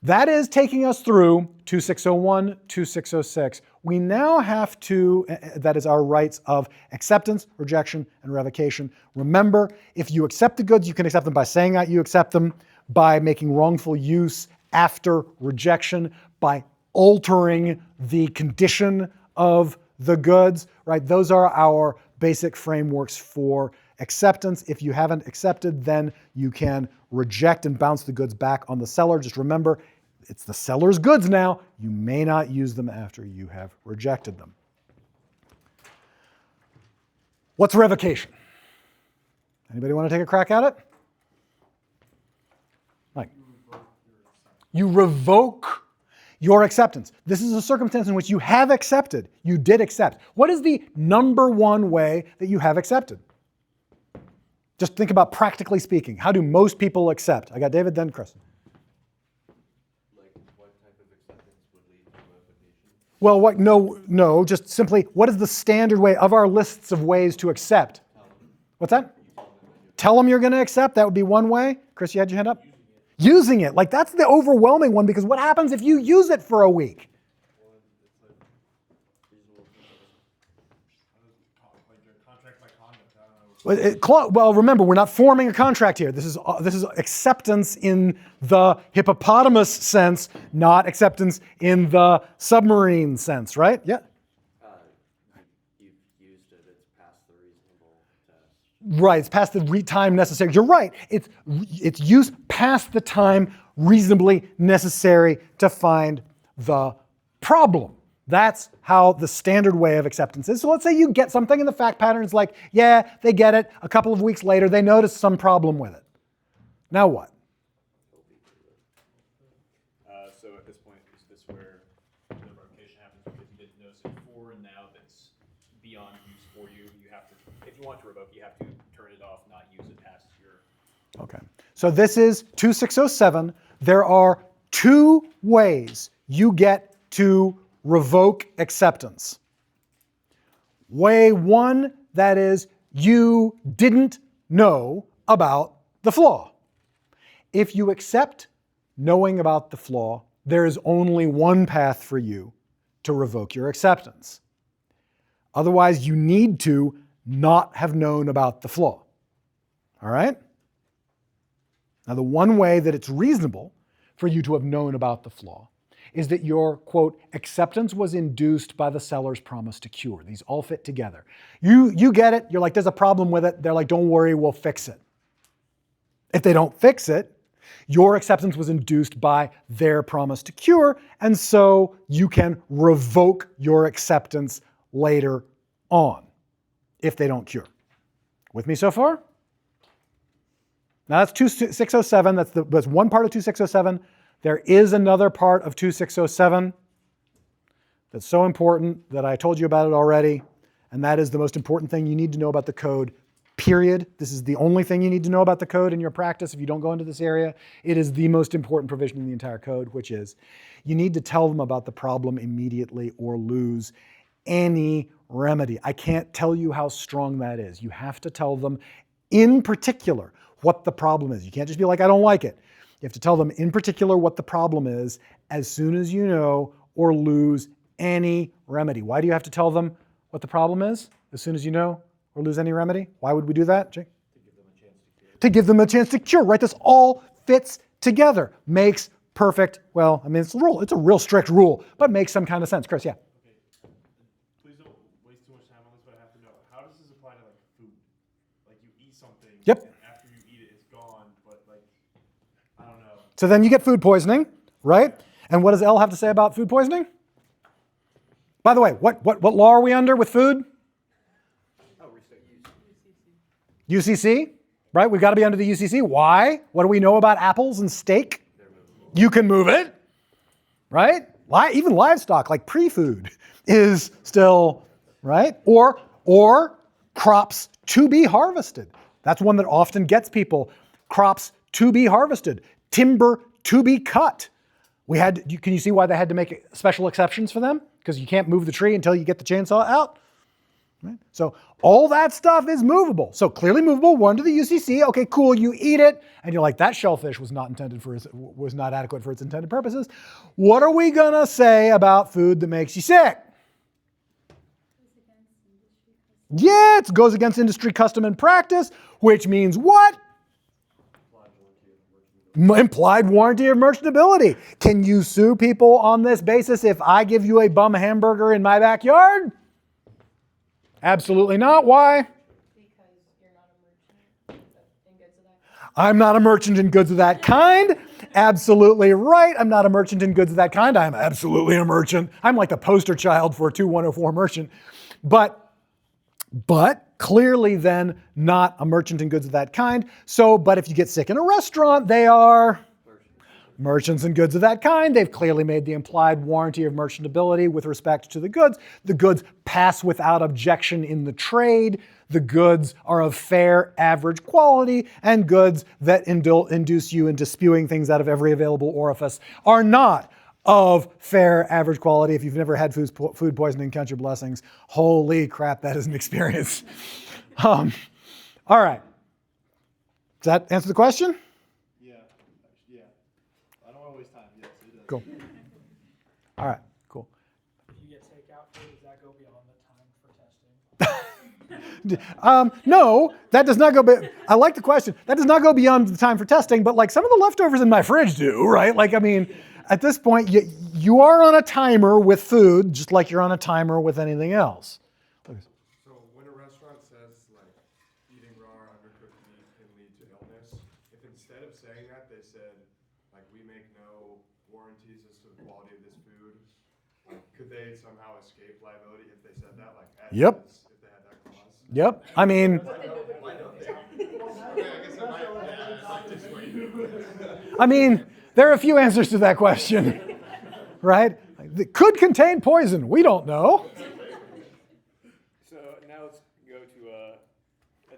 That is taking us through 2601, 2606. We now have to, that is our rights of acceptance, rejection, and revocation. Remember, if you accept the goods, you can accept them by saying that you accept them, by making wrongful use after rejection, by altering the condition of the goods, right? Those are our basic frameworks for acceptance. If you haven't accepted, then you can reject and bounce the goods back on the seller. Just remember, it's the seller's goods now. You may not use them after you have rejected them. What's revocation? Anybody want to take a crack at it? Mike. You revoke your acceptance. This is a circumstance in which you have accepted. You did accept. What is the number one way that you have accepted? Just think about practically speaking. How do most people accept? I got David, then Chris. Like, what type of acceptance would lead to revocation? Well, what? No. Just simply, what is the standard way of our lists of ways to accept? What's that? Tell them you're going to accept. That would be one way. Chris, you had your hand up? Using it. Like, that's the overwhelming one, because what happens if you use it for a week? Well, remember, we're not forming a contract here. This is acceptance in the hippopotamus sense, not acceptance in the submarine sense, right? Yeah. You've used it, it's past the reasonable test. Right, it's past the time necessary. You're right. It's use past the time reasonably necessary to find the problem. That's how the standard way of acceptance is. So let's say you get something and the fact pattern is like, yeah, they get it. A couple of weeks later, they notice some problem with it. Now what? So at this point, is this where the revocation happens because you didn't notice it before, and now that's beyond use for you? You have to, if you want to revoke, you have to turn it off, not use it past your. Okay. So this is 2607. There are two ways you get to revoke acceptance. Way one, that is, you didn't know about the flaw. If you accept knowing about the flaw, there is only one path for you to revoke your acceptance. Otherwise, you need to not have known about the flaw. All right? Now, the one way that it's reasonable for you to have known about the flaw is that your, quote, acceptance was induced by the seller's promise to cure. These all fit together. You get it. You're like, there's a problem with it. They're like, don't worry, we'll fix it. If they don't fix it, your acceptance was induced by their promise to cure, and so you can revoke your acceptance later on if they don't cure. With me so far? Now that's 2607. That's one part of 2607. There is another part of 2607 that's so important that I told you about it already, and that is the most important thing you need to know about the code, period. This is the only thing you need to know about the code in your practice if you don't go into this area. It is the most important provision in the entire code, which is you need to tell them about the problem immediately or lose any remedy. I can't tell you how strong that is. You have to tell them in particular what the problem is. You can't just be like, I don't like it. You have to tell them in particular what the problem is as soon as you know or lose any remedy. Why do you have to tell them what the problem is as soon as you know or lose any remedy? Why would we do that, Jake? To give them a chance to cure, right? This all fits together. Makes perfect, well, I mean, it's a rule. It's a real strict rule, but makes some kind of sense. Chris, yeah? Okay. Please don't waste too much time on this, but I have to know, how does this apply to like food? Like you eat something, Yep. and after you eat it, it's gone, but like, I don't know. So then you get food poisoning, right? And what does L have to say about food poisoning? By the way, what law are we under with food? UCC, right? We've got to be under the UCC. Why? What do we know about apples and steak? You can move it, right? Even livestock, like pre-food, is still, right? Or crops to be harvested. That's one that often gets people. Crops to be harvested. Timber to be cut. Can you see why they had to make special exceptions for them? Because you can't move the tree until you get the chainsaw out. Right? So all that stuff is movable. So clearly movable, 1 to the UCC. Okay, cool, you eat it, and you're like, that shellfish was not adequate for its intended purposes. What are we gonna say about food that makes you sick? Yeah, it goes against industry custom and practice, which means what? Implied warranty of merchantability. Can you sue people on this basis if I give you a bum hamburger in my backyard? Absolutely not. Why? Because you're not a merchant in goods of that kind. I'm not a merchant in goods of that kind. Absolutely right. I'm not a merchant in goods of that kind. I'm absolutely a merchant. I'm like the poster child for a 2104 merchant. But clearly then not a merchant in goods of that kind. So, but if you get sick in a restaurant, they are merchants in goods of that kind. They've clearly made the implied warranty of merchantability with respect to the goods. The goods pass without objection in the trade. The goods are of fair, average quality, and goods that induce you into spewing things out of every available orifice are not of fair, average quality. If you've never had food poisoning, count your blessings. Holy crap, that is an experience. All right. Does that answer the question? Yeah. I don't want to waste time. Yes, it does. Cool. All right, cool. If you get takeout food, does that go beyond the time for testing? No, that does not go. I like the question. That does not go beyond the time for testing, but like some of the leftovers in my fridge do, right? Like, I mean, at this point, you are on a timer with food, just like you're on a timer with anything else. So when a restaurant says like eating raw or undercooked meat can lead to illness, if instead of saying that they said like we make no warranties as to the quality of this food, like could they somehow escape liability if they said that? Like Yep. if they had that clause? Yep. I mean, there are a few answers to that question, right? It could contain poison. We don't know. So now let's go to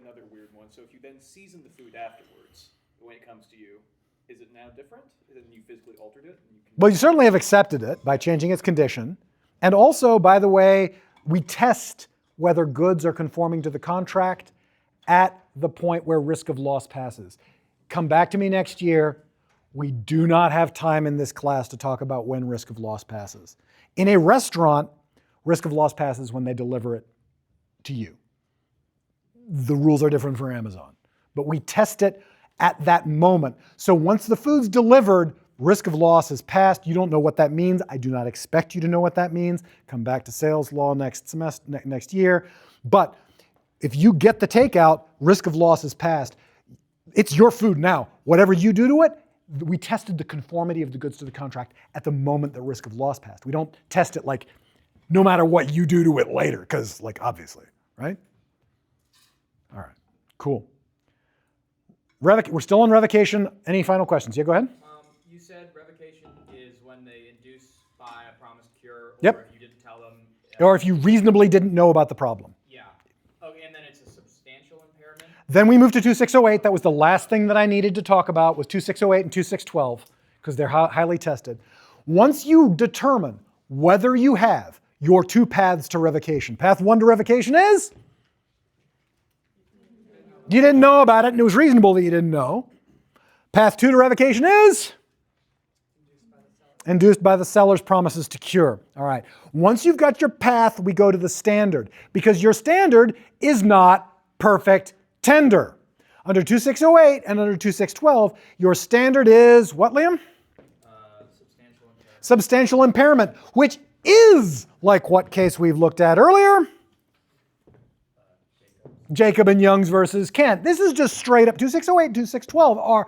another weird one. So if you then season the food afterwards, when it comes to you, is it now different? Then you physically altered it? Well, you certainly have accepted it by changing its condition. And also, by the way, we test whether goods are conforming to the contract at the point where risk of loss passes. Come back to me next year. We do not have time in this class to talk about when risk of loss passes. In a restaurant, risk of loss passes when they deliver it to you. The rules are different for Amazon. But we test it at that moment. So once the food's delivered, risk of loss is passed. You don't know what that means. I do not expect you to know what that means. Come back to sales law next year. But if you get the takeout, risk of loss is passed. It's your food now. Whatever you do to it, we tested the conformity of the goods to the contract at the moment the risk of loss passed. We don't test it like no matter what you do to it later, because like obviously, right? All right, cool. We're still on revocation. Any final questions? Yeah, go ahead. You said revocation is when they induce by a promised cure, or Yep. if you didn't tell them. Or if you reasonably didn't know about the problem. Yeah. Okay, and then it's a substantial impairment? Then we moved to 2608. That was the last thing that I needed to talk about was 2608 and 2612 because they're highly tested. Once you determine whether you have your two paths to revocation, path 1 to revocation is you didn't know about it and it was reasonable that you didn't know. Path 2 to revocation is induced by the seller's promises to cure. All right. Once you've got your path, we go to the standard because your standard is not perfect tender. Under 2608 and under 2612, your standard is what, Liam? Substantial impairment, which is like what case we've looked at earlier? Jacob and Youngs versus Kent. This is just straight up 2608 and 2612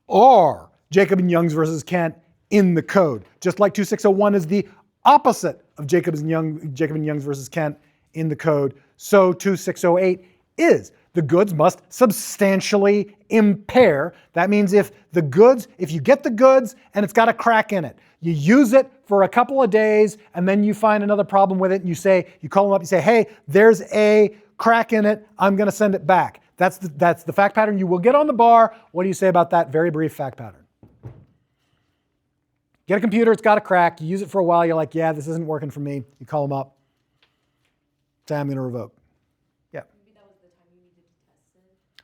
are Jacob and Youngs versus Kent in the code. Just like 2601 is the opposite of Jacob and Youngs versus Kent in the code. So 2608 is. The goods must substantially impair. That means if you get the goods and it's got a crack in it, you use it for a couple of days and then you find another problem with it and you call them up, you say, hey, there's a crack in it, I'm gonna send it back. That's the fact pattern you will get on the bar. What do you say about that very brief fact pattern? Get a computer, it's got a crack, you use it for a while, you're like, yeah, this isn't working for me. You call them up, say, I'm gonna revoke.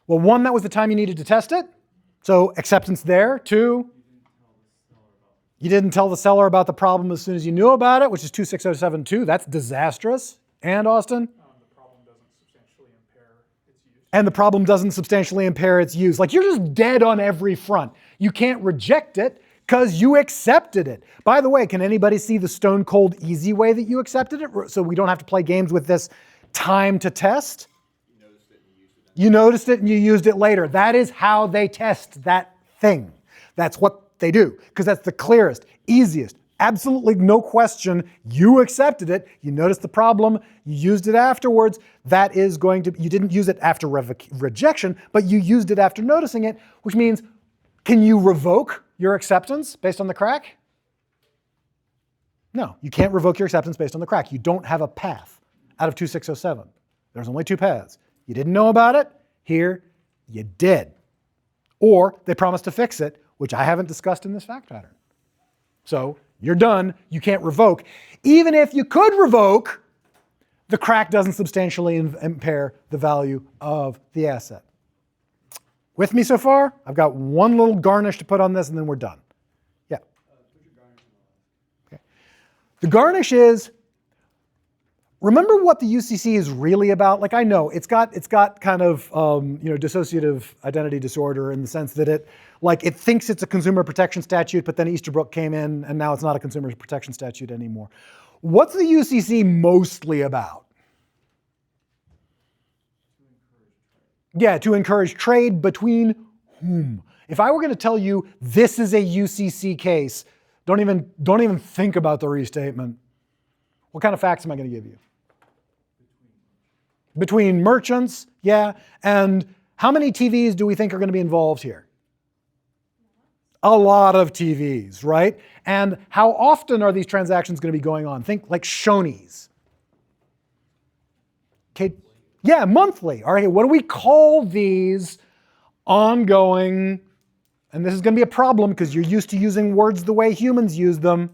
Well, one, that was the time you needed to test it. So acceptance there. Two, you didn't tell the seller about the problem as soon as you knew about it, which is 26072. That's disastrous. And Austin? The problem doesn't substantially impair its use. And the problem doesn't substantially impair its use. Like, you're just dead on every front. You can't reject it because you accepted it. By the way, can anybody see the stone cold easy way that you accepted it? So we don't have to play games with this time to test. You noticed it and you used it later. That is how they test that thing. That's what they do, because that's the clearest, easiest, absolutely no question. You accepted it. You noticed the problem. You used it afterwards. That is going to, you didn't use it after rejection, but you used it after noticing it, which means, can you revoke your acceptance based on the crack? No, you can't revoke your acceptance based on the crack. You don't have a path out of 2607. There's only two paths. You didn't know about it. Here, you did. Or they promised to fix it, which I haven't discussed in this fact pattern. So you're done. You can't revoke. Even if you could revoke, the crack doesn't substantially impair the value of the asset. With me so far? I've got one little garnish to put on this and then we're done. Yeah. Okay. The garnish is, remember what the UCC is really about? Like, I know it's got kind of dissociative identity disorder in the sense that it thinks it's a consumer protection statute, but then Easterbrook came in and now it's not a consumer protection statute anymore. What's the UCC mostly about? Yeah, to encourage trade between whom? If I were going to tell you this is a UCC case, don't even think about the restatement. What kind of facts am I going to give you? Between merchants, yeah. And how many TVs do we think are going to be involved here? A lot of TVs, right? And how often are these transactions going to be going on? Think like Shoney's. Okay, yeah, monthly. All right, what do we call these ongoing? And this is going to be a problem because you're used to using words the way humans use them.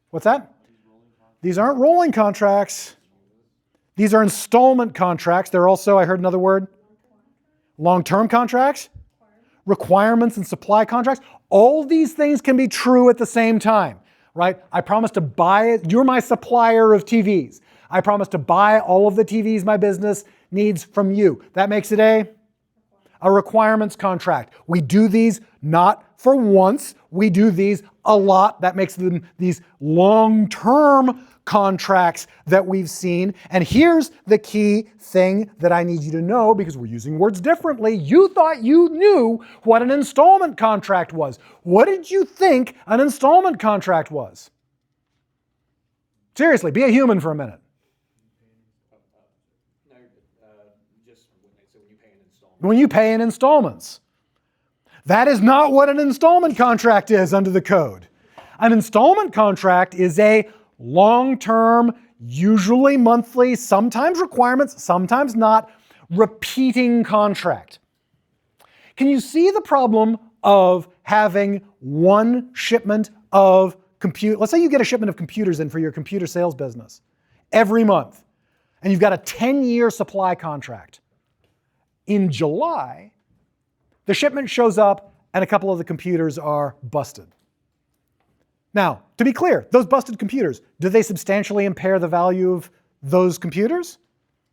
What's that? These aren't rolling contracts. These are installment contracts. They're also, I heard another word, long-term contracts, requirements and supply contracts. All these things can be true at the same time, right? I promise to buy it. You're my supplier of TVs. I promise to buy all of the TVs my business needs from you. That makes it a requirements contract. We do these not for once. We do these a lot. That makes them these long-term contracts that we've seen. And here's the key thing that I need you to know, because we're using words differently. You thought you knew what an installment contract was. What did you think an installment contract was? Seriously, be a human for a minute. When you pay in installments. That is not what an installment contract is under the code. An installment contract is a long-term, usually monthly, sometimes requirements, sometimes not, repeating contract. Can you see the problem of having one shipment of let's say you get a shipment of computers in for your computer sales business every month, and you've got a 10-year supply contract. In July, the shipment shows up and a couple of the computers are busted. Now, to be clear, those busted computers, do they substantially impair the value of those computers?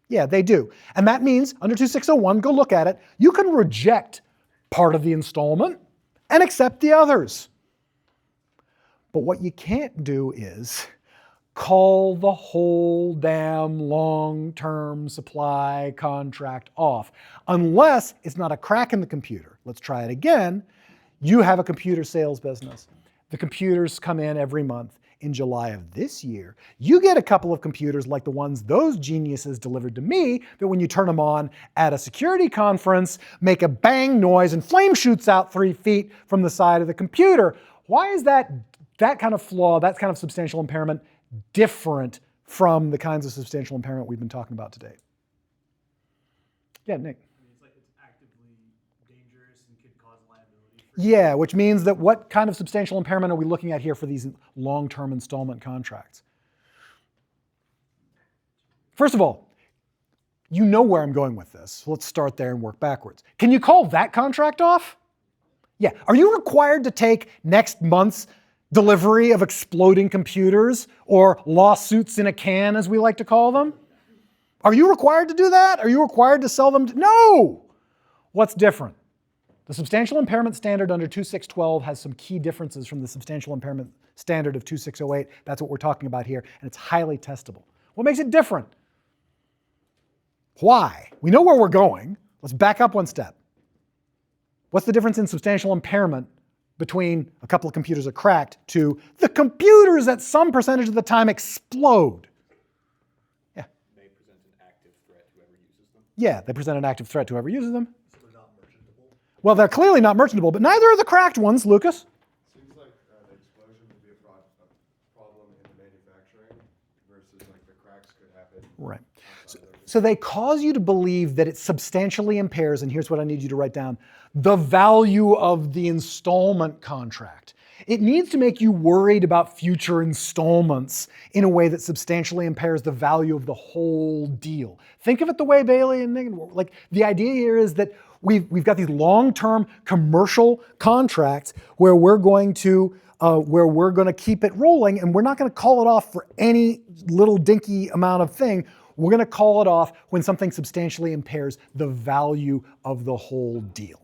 Yeah, they do. And that means, under 2601, go look at it, you can reject part of the installment and accept the others. But what you can't do is call the whole damn long-term supply contract off, unless it's not a crack in the computer. Let's try it again. You have a computer sales business. The computers come in every month. In July of this year, you get a couple of computers like the ones those geniuses delivered to me, that when you turn them on at a security conference, make a bang noise and flame shoots out 3 feet from the side of the computer. Why is that kind of flaw, that kind of substantial impairment, different from the kinds of substantial impairment we've been talking about today? Yeah, Nick. It's like it's actively dangerous and could cause liability. Yeah, which means that what kind of substantial impairment are we looking at here for these long-term installment contracts? First of all, You know where I'm going with this. So let's start there and work backwards. Can you call that contract off? Yeah. Are you required to take next month's delivery of exploding computers, or lawsuits in a can, as we like to call them? Are you required to do that? Are you required to sell them? No! What's different? The substantial impairment standard under 2612 has some key differences from the substantial impairment standard of 2608. That's what we're talking about here, and it's highly testable. What makes it different? Why? We know where we're going. Let's back up one step. What's the difference in substantial impairment between a couple of computers are cracked to the computers at some percentage of the time explode? Yeah. They present an active threat to whoever uses them. Yeah, they present an active threat to whoever uses them. So they're not merchantable? Well, they're clearly not merchantable, but neither are the cracked ones, Lucas. Seems like the explosion would be a problem in the manufacturing versus like the cracks could happen. Right. outside of So they cause you to believe that it substantially impairs, and here's what I need you to write down, the value of the installment contract. It needs to make you worried about future installments in a way that substantially impairs the value of the whole deal. Think of it the way Bailey and Megan were. Like, the idea here is that we've got these long-term commercial contracts where we're going to keep it rolling, and we're not going to call it off for any little dinky amount of thing. We're going to call it off when something substantially impairs the value of the whole deal.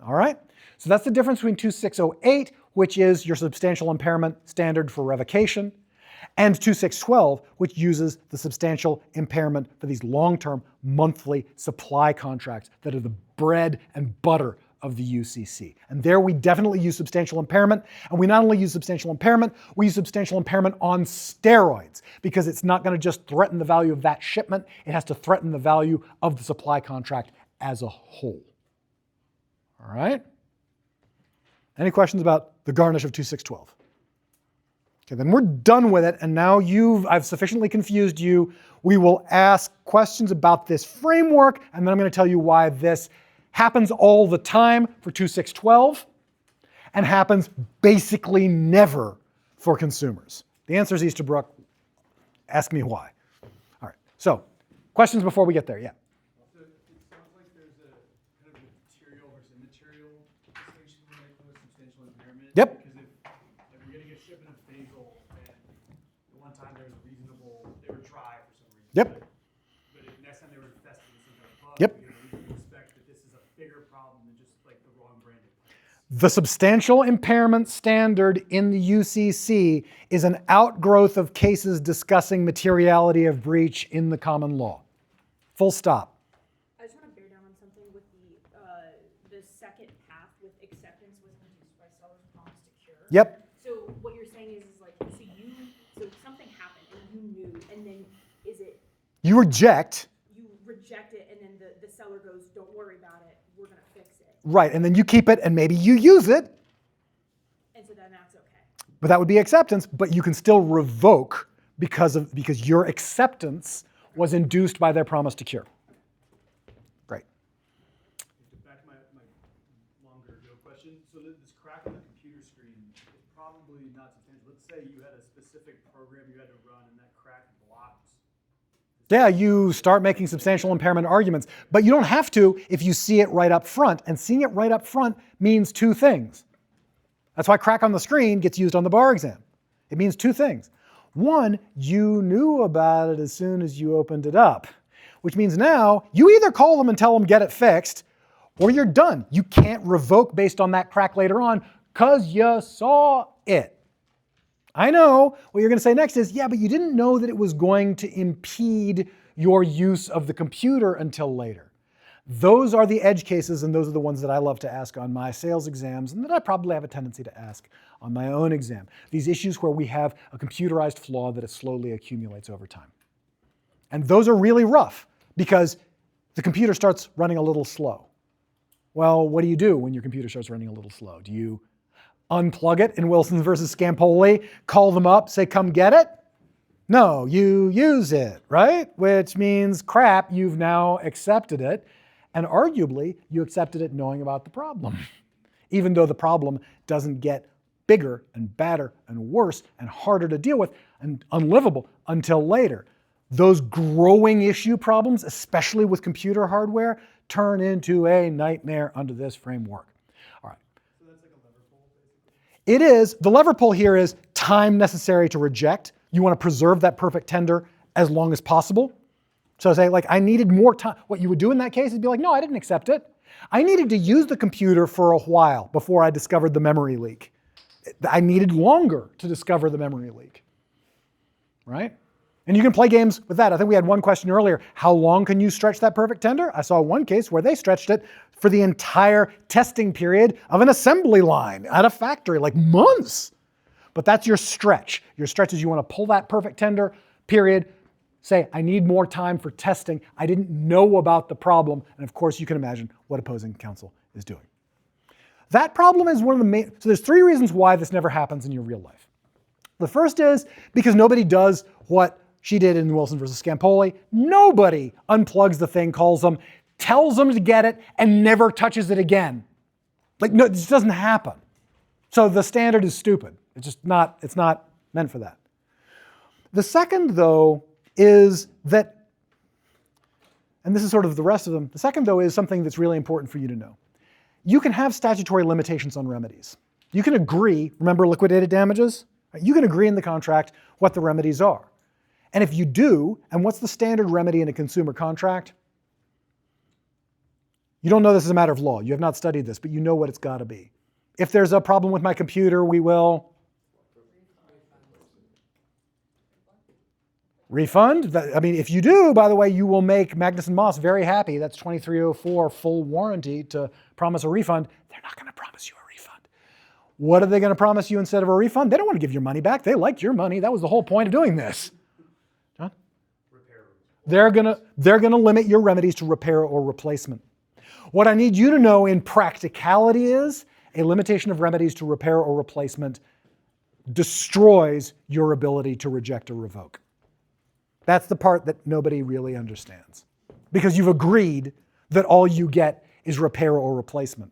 All right? So that's the difference between 2608, which is your substantial impairment standard for revocation, and 2612, which uses the substantial impairment for these long-term monthly supply contracts that are the bread and butter of the UCC. And there we definitely use substantial impairment, and we not only use substantial impairment, we use substantial impairment on steroids, because it's not going to just threaten the value of that shipment, it has to threaten the value of the supply contract as a whole. All right? Any questions about the garnish of 2612? Okay, then we're done with it, and now I've sufficiently confused you. We will ask questions about this framework, and then I'm going to tell you why this happens all the time for 2612 and happens basically never for consumers. The answer is Easterbrook. Ask me why. All right, so questions before we get there? Yeah. So it sounds like there's a kind of material versus immaterial distinction we're making with substantial impairment. Yep. Because if we're getting a shipment of basil, and the one time they were dry for some reason. Yep. But if next time they were infested with some kind of bug, Yep. we can expect that this is a bigger problem than just like the wrong branded plants. The substantial impairment standard in the UCC is an outgrowth of cases discussing materiality of breach in the common law. Full stop. I just want to bear down on something with the second path with acceptance was induced by seller's promise to cure. Yep. So what you're saying is like, so something happened and you knew, and then is it You reject. you reject it, and then the seller goes, don't worry about it, we're gonna fix it, Right, and then you keep it and maybe you use it, and so then that's okay. but that would be acceptance, but you can still revoke because your acceptance was induced by their promise to cure. Great. Back to my longer ago question. So this crack on the computer screen is probably not substantial. Let's say you had a specific program you had to run and that crack blocked. Yeah, you start making substantial impairment arguments, but you don't have to if you see it right up front, and seeing it right up front means two things. That's why crack on the screen gets used on the bar exam. It means two things. One, you knew about it as soon as you opened it up, which means now you either call them and tell them get it fixed, or you're done. You can't revoke based on that crack later on because you saw it. I know what you're going to say next is, yeah, but you didn't know that it was going to impede your use of the computer until later. Those are the edge cases, and those are the ones that I love to ask on my sales exams, and that I probably have a tendency to ask on my own exam. These issues where we have a computerized flaw that it slowly accumulates over time. And those are really rough because the computer starts running a little slow. Well, what do you do when your computer starts running a little slow? Do you unplug it in Wilson versus Scampoli, call them up, say, come get it? No, you use it, right? Which means, crap, you've now accepted it. And arguably, you accepted it knowing about the problem, even though the problem doesn't get bigger and badder and worse and harder to deal with and unlivable until later. those growing issue problems, especially with computer hardware, turn into a nightmare under this framework. All right. So that's like a lever pull, basically? It is. The lever pull here is time necessary to reject. You want to preserve that perfect tender as long as possible. So say, like, I needed more time. What you would do in that case is be like, no, I didn't accept it. I needed to use the computer for a while before I discovered the memory leak. I needed longer to discover the memory leak, right? And you can play games with that. I think we had one question earlier. How long can you stretch that perfect tender? I saw one case where they stretched it for the entire testing period of an assembly line at a factory, like months. But that's your stretch. Your stretch is you want to pull that perfect tender period, say, I need more time for testing. I didn't know about the problem. And of course, you can imagine what opposing counsel is doing. That problem is one of the main, so there's 3 reasons why this never happens in your real life. The first is because nobody does what she did in Wilson versus Scampoli. Nobody unplugs the thing, calls them, tells them to get it, and never touches it again. Like, no, this doesn't happen. So the standard is stupid. It's not meant for that. The second, though, is that, and this is sort of the rest of them, the second, though, is something that's really important for you to know. You can have statutory limitations on remedies. You can agree, remember liquidated damages? You can agree in the contract what the remedies are. And if you do, and what's the standard remedy in a consumer contract? You don't know this as a matter of law. You have not studied this, but you know what it's got to be. If there's a problem with my computer, we will refund. I mean, if you do, by the way, you will make Magnus and Moss very happy. That's 2304 full warranty to promise a refund. They're not going to promise you a refund. What are they going to promise you instead of a refund? They don't want to give your money back. They like your money. That was the whole point of doing this. John? They're going to limit your remedies to repair or replacement. What I need you to know in practicality is a limitation of remedies to repair or replacement destroys your ability to reject or revoke. That's the part that nobody really understands. Because you've agreed that all you get is repair or replacement.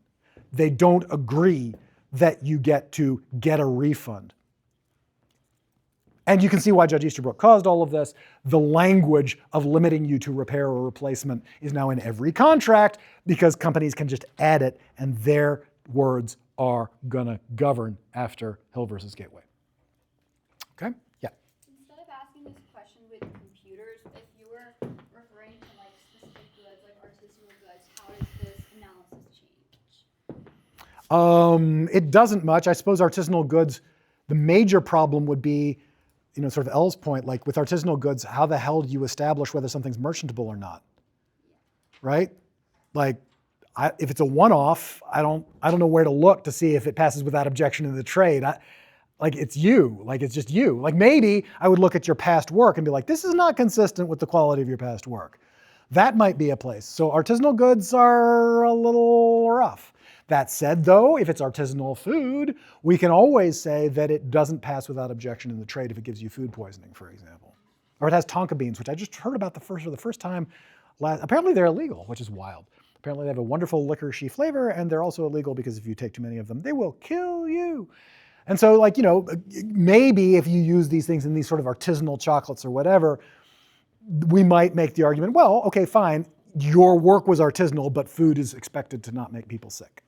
They don't agree that you get to get a refund. And you can see why Judge Easterbrook caused all of this. The language of limiting you to repair or replacement is now in every contract because companies can just add it and their words are gonna govern after Hill versus Gateway. Okay? Yeah. Instead of asking this question with computers, if you were referring to like specific goods, like artisanal goods, how does this analysis change? It doesn't much. I suppose artisanal goods, the major problem would be, sort of Elle's point, like with artisanal goods, how the hell do you establish whether something's merchantable or not? Right? Like, if it's a one-off, I don't know where to look to see if it passes without objection in the trade. It's just you. Like maybe I would look at your past work and be like, this is not consistent with the quality of your past work. That might be a place. So artisanal goods are a little rough. That said, though, if it's artisanal food, we can always say that it doesn't pass without objection in the trade if it gives you food poisoning, for example. Or it has tonka beans, which I just heard about for the first time. Apparently they're illegal, which is wild. Apparently they have a wonderful licorice flavor, and they're also illegal because if you take too many of them, they will kill you. And so, maybe if you use these things in these sort of artisanal chocolates or whatever, we might make the argument, well, okay, fine, your work was artisanal, but food is expected to not make people sick.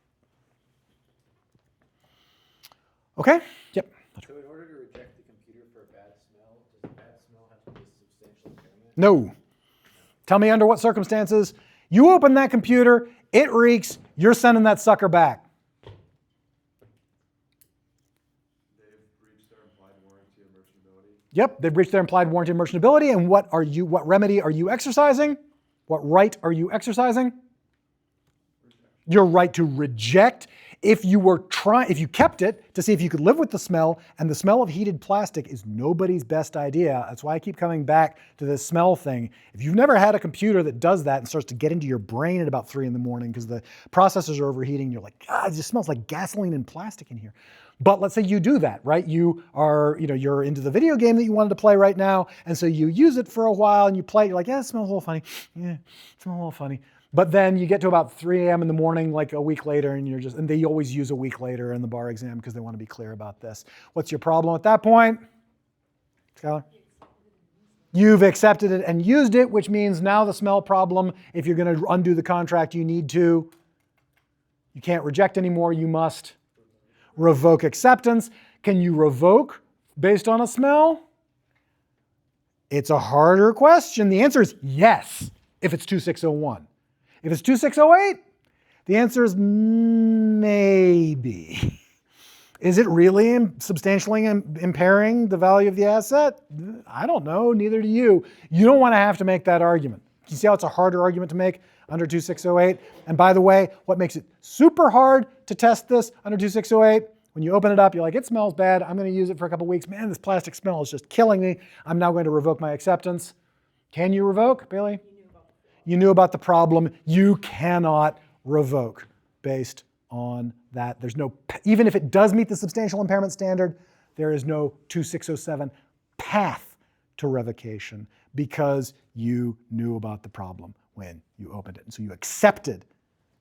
Okay? Yep. So in order to reject the computer for a bad smell, does the bad smell have to be a substantial impairment? No. Tell me under what circumstances. You open that computer, it reeks, you're sending that sucker back. They've breached their implied warranty and merchantability. Yep, they've breached their implied warranty and merchantability, and what remedy are you exercising? What right are you exercising? Your right to reject. If you kept it to see if you could live with the smell, and the smell of heated plastic is nobody's best idea. That's why I keep coming back to this smell thing. If you've never had a computer that does that and starts to get into your brain at about 3 in the morning because the processors are overheating, you're like, God, it just smells like gasoline and plastic in here. But let's say you do that, right? You are, you're into the video game that you wanted to play right now, and so you use it for a while and you play it, you're like, yeah, it smells a little funny. Yeah, it smells a little funny. But then you get to about 3 a.m. in the morning, like a week later, and they always use a week later in the bar exam because they want to be clear about this. What's your problem at that point? Skylar? You've accepted it and used it, which means now the smell problem, if you're going to undo the contract, you can't reject anymore, you must revoke acceptance. Can you revoke based on a smell? It's a harder question. The answer is yes, if it's 2601. If it's 2608, the answer is maybe. Is it really substantially impairing the value of the asset? I don't know, neither do you. You don't want to have to make that argument. You see how it's a harder argument to make under 2608? And by the way, what makes it super hard to test this under 2608? When you open it up, you're like, it smells bad. I'm going to use it for a couple weeks. Man, this plastic smell is just killing me. I'm now going to revoke my acceptance. Can you revoke, Bailey? You knew about the problem. You cannot revoke based on that. There's no, even if it does meet the substantial impairment standard, there is no 2607 path to revocation because you knew about the problem when you opened it. And so you accepted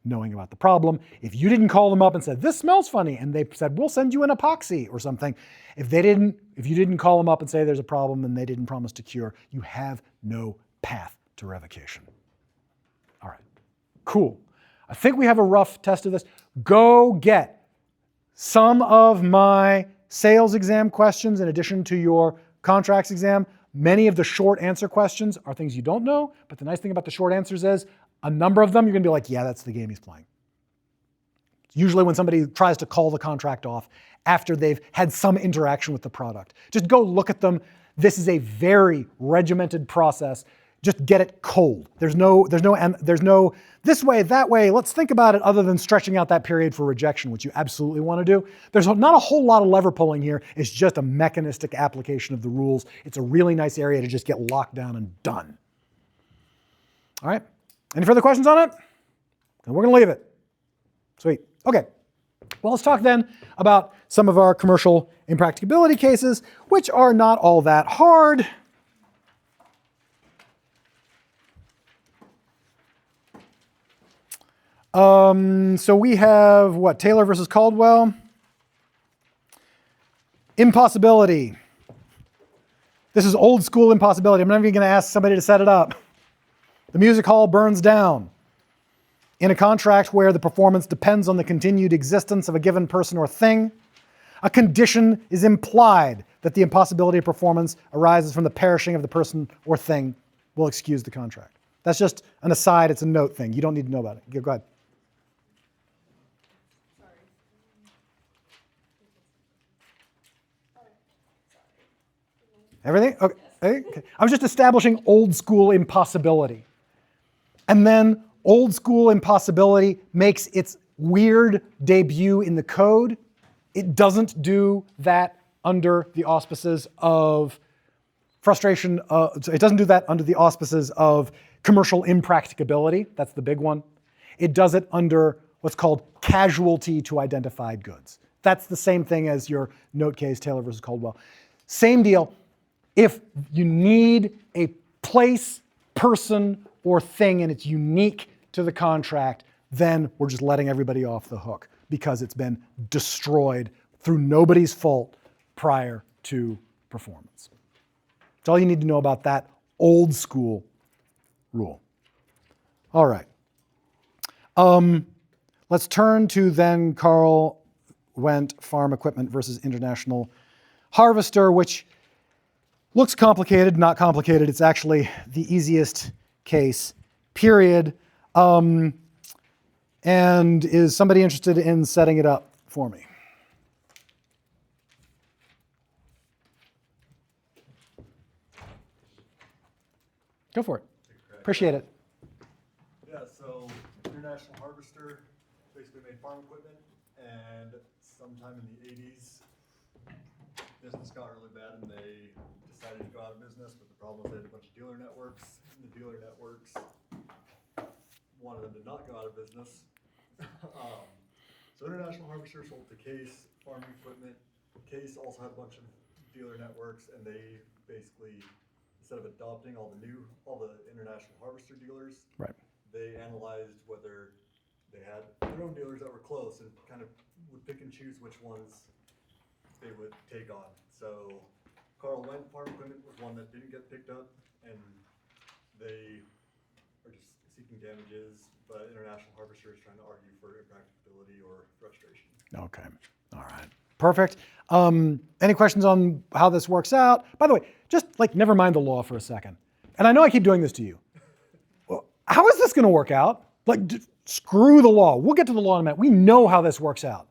knowing about the problem. If you didn't call them up and said, this smells funny, and they said, we'll send you an epoxy or something, if you didn't call them up and say there's a problem and they didn't promise to cure, you have no path to revocation. All right, cool. I think we have a rough test of this. Go get some of my sales exam questions in addition to your contracts exam. Many of the short answer questions are things you don't know, but the nice thing about the short answers is a number of them you're going to be like, yeah, that's the game he's playing. Usually when somebody tries to call the contract off after they've had some interaction with the product. Just go look at them. This is a very regimented process. Just get it cold. There's no this way, that way, let's think about it other than stretching out that period for rejection, which you absolutely want to do. There's not a whole lot of lever pulling here. It's just a mechanistic application of the rules. It's a really nice area to just get locked down and done. All right, any further questions on it? Then we're going to leave it. Sweet, okay. Well, let's talk then about some of our commercial impracticability cases, which are not all that hard. So we have, what, Taylor versus Caldwell? Impossibility. This is old school impossibility. I'm not even going to ask somebody to set it up. The music hall burns down. In a contract where the performance depends on the continued existence of a given person or thing, a condition is implied that the impossibility of performance arises from the perishing of the person or thing will excuse the contract. That's just an aside. It's a note thing. You don't need to know about it. Go ahead. Everything? Okay. I was just establishing old school impossibility. And then old school impossibility makes its weird debut in the code. It doesn't do that under the auspices of frustration. It doesn't do that under the auspices of commercial impracticability. That's the big one. It does it under what's called casualty to identified goods. That's the same thing as your note case, Taylor versus Caldwell. Same deal. If you need a place, person, or thing and it's unique to the contract, then we're just letting everybody off the hook because it's been destroyed through nobody's fault prior to performance. That's all you need to know about that old school rule. All right. Let's turn to then Carl Wendt Farm Equipment versus International Harvester, which looks complicated, not complicated. It's actually the easiest case, period. And is somebody interested in setting it up for me? Go for it. Appreciate it. Yeah, so International Harvester basically made farm equipment, and sometime in the 80s, business got really bad and they decided to go out of business, but the problem was they had a bunch of dealer networks, and the dealer networks wanted them to not go out of business. So International Harvester sold to Case farm equipment. Case also had a bunch of dealer networks, and they basically, instead of adopting all the International Harvester dealers, Right. they analyzed whether they had their own dealers that were close and kind of would pick and choose which ones they would take on. So Carl Wendt Farm Equipment was one that didn't get picked up. and they are just seeking damages, but International Harvester is trying to argue for impracticability or frustration. Okay. All right. Perfect. Any questions on how this works out? By the way, just like never mind the law for a second. And I know I keep doing this to you. Well, how is this going to work out? Like, screw the law. We'll get to the law in a minute. We know how this works out.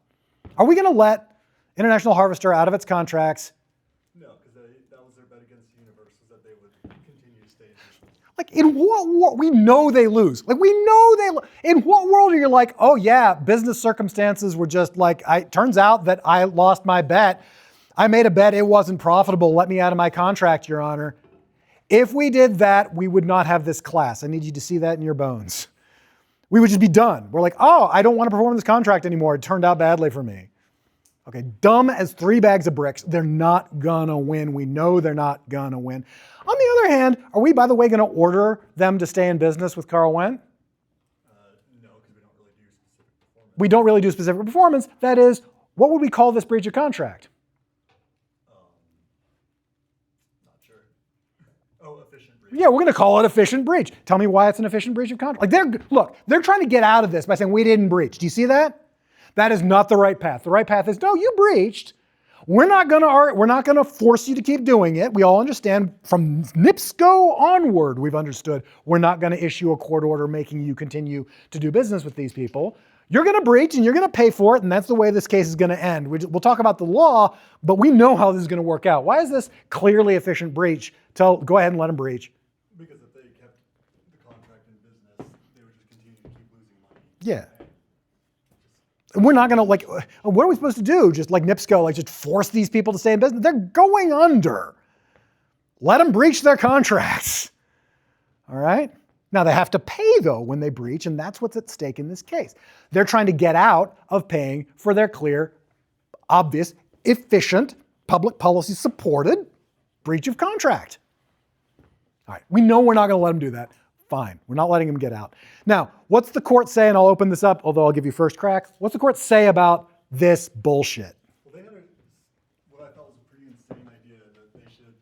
Are we going to let International Harvester out of its contracts? No, because that was their bet against the universe, was that they would continue to stay in business. Like, in what world? We know they lose. Like, we know they in what world are you like, oh yeah, business circumstances were just like, turns out that I lost my bet. I made a bet, it wasn't profitable. Let me out of my contract, Your Honor. If we did that, we would not have this class. I need you to see that in your bones. We would just be done. We're like, oh, I don't want to perform this contract anymore. It turned out badly for me. Okay, dumb as 3 bags of bricks. They're not gonna win. We know they're not gonna win. On the other hand, are we, by the way, gonna order them to stay in business with Carl Wendt? No, because we don't really do specific performance. We don't really do specific performance. That is, what would we call this breach of contract? Not sure. Oh, efficient breach. Yeah, we're gonna call it efficient breach. Tell me why it's an efficient breach of contract. Like they're trying to get out of this by saying we didn't breach. Do you see that? That is not the right path. The right path is, no, you breached. We're not gonna force you to keep doing it. We all understand from NIPSCO onward, we've understood we're not gonna issue a court order making you continue to do business with these people. You're gonna breach and you're gonna pay for it, and that's the way this case is gonna end. We'll talk about the law, but we know how this is gonna work out. Why is this clearly efficient breach? Go ahead and let them breach. Because if they kept the contract in business, they would just continue to keep losing money. Yeah. And we're not gonna what are we supposed to do? Just like NIPSCO, just force these people to stay in business? They're going under. Let them breach their contracts. All right? Now they have to pay though when they breach, and that's what's at stake in this case. They're trying to get out of paying for their clear, obvious, efficient, public policy supported breach of contract. All right, we know we're not gonna let them do that. Fine, we're not letting them get out. Now, what's the court say, and I'll open this up, although I'll give you first crack. What's the court say about this bullshit? Well, they had what I thought was a pretty insane idea that they should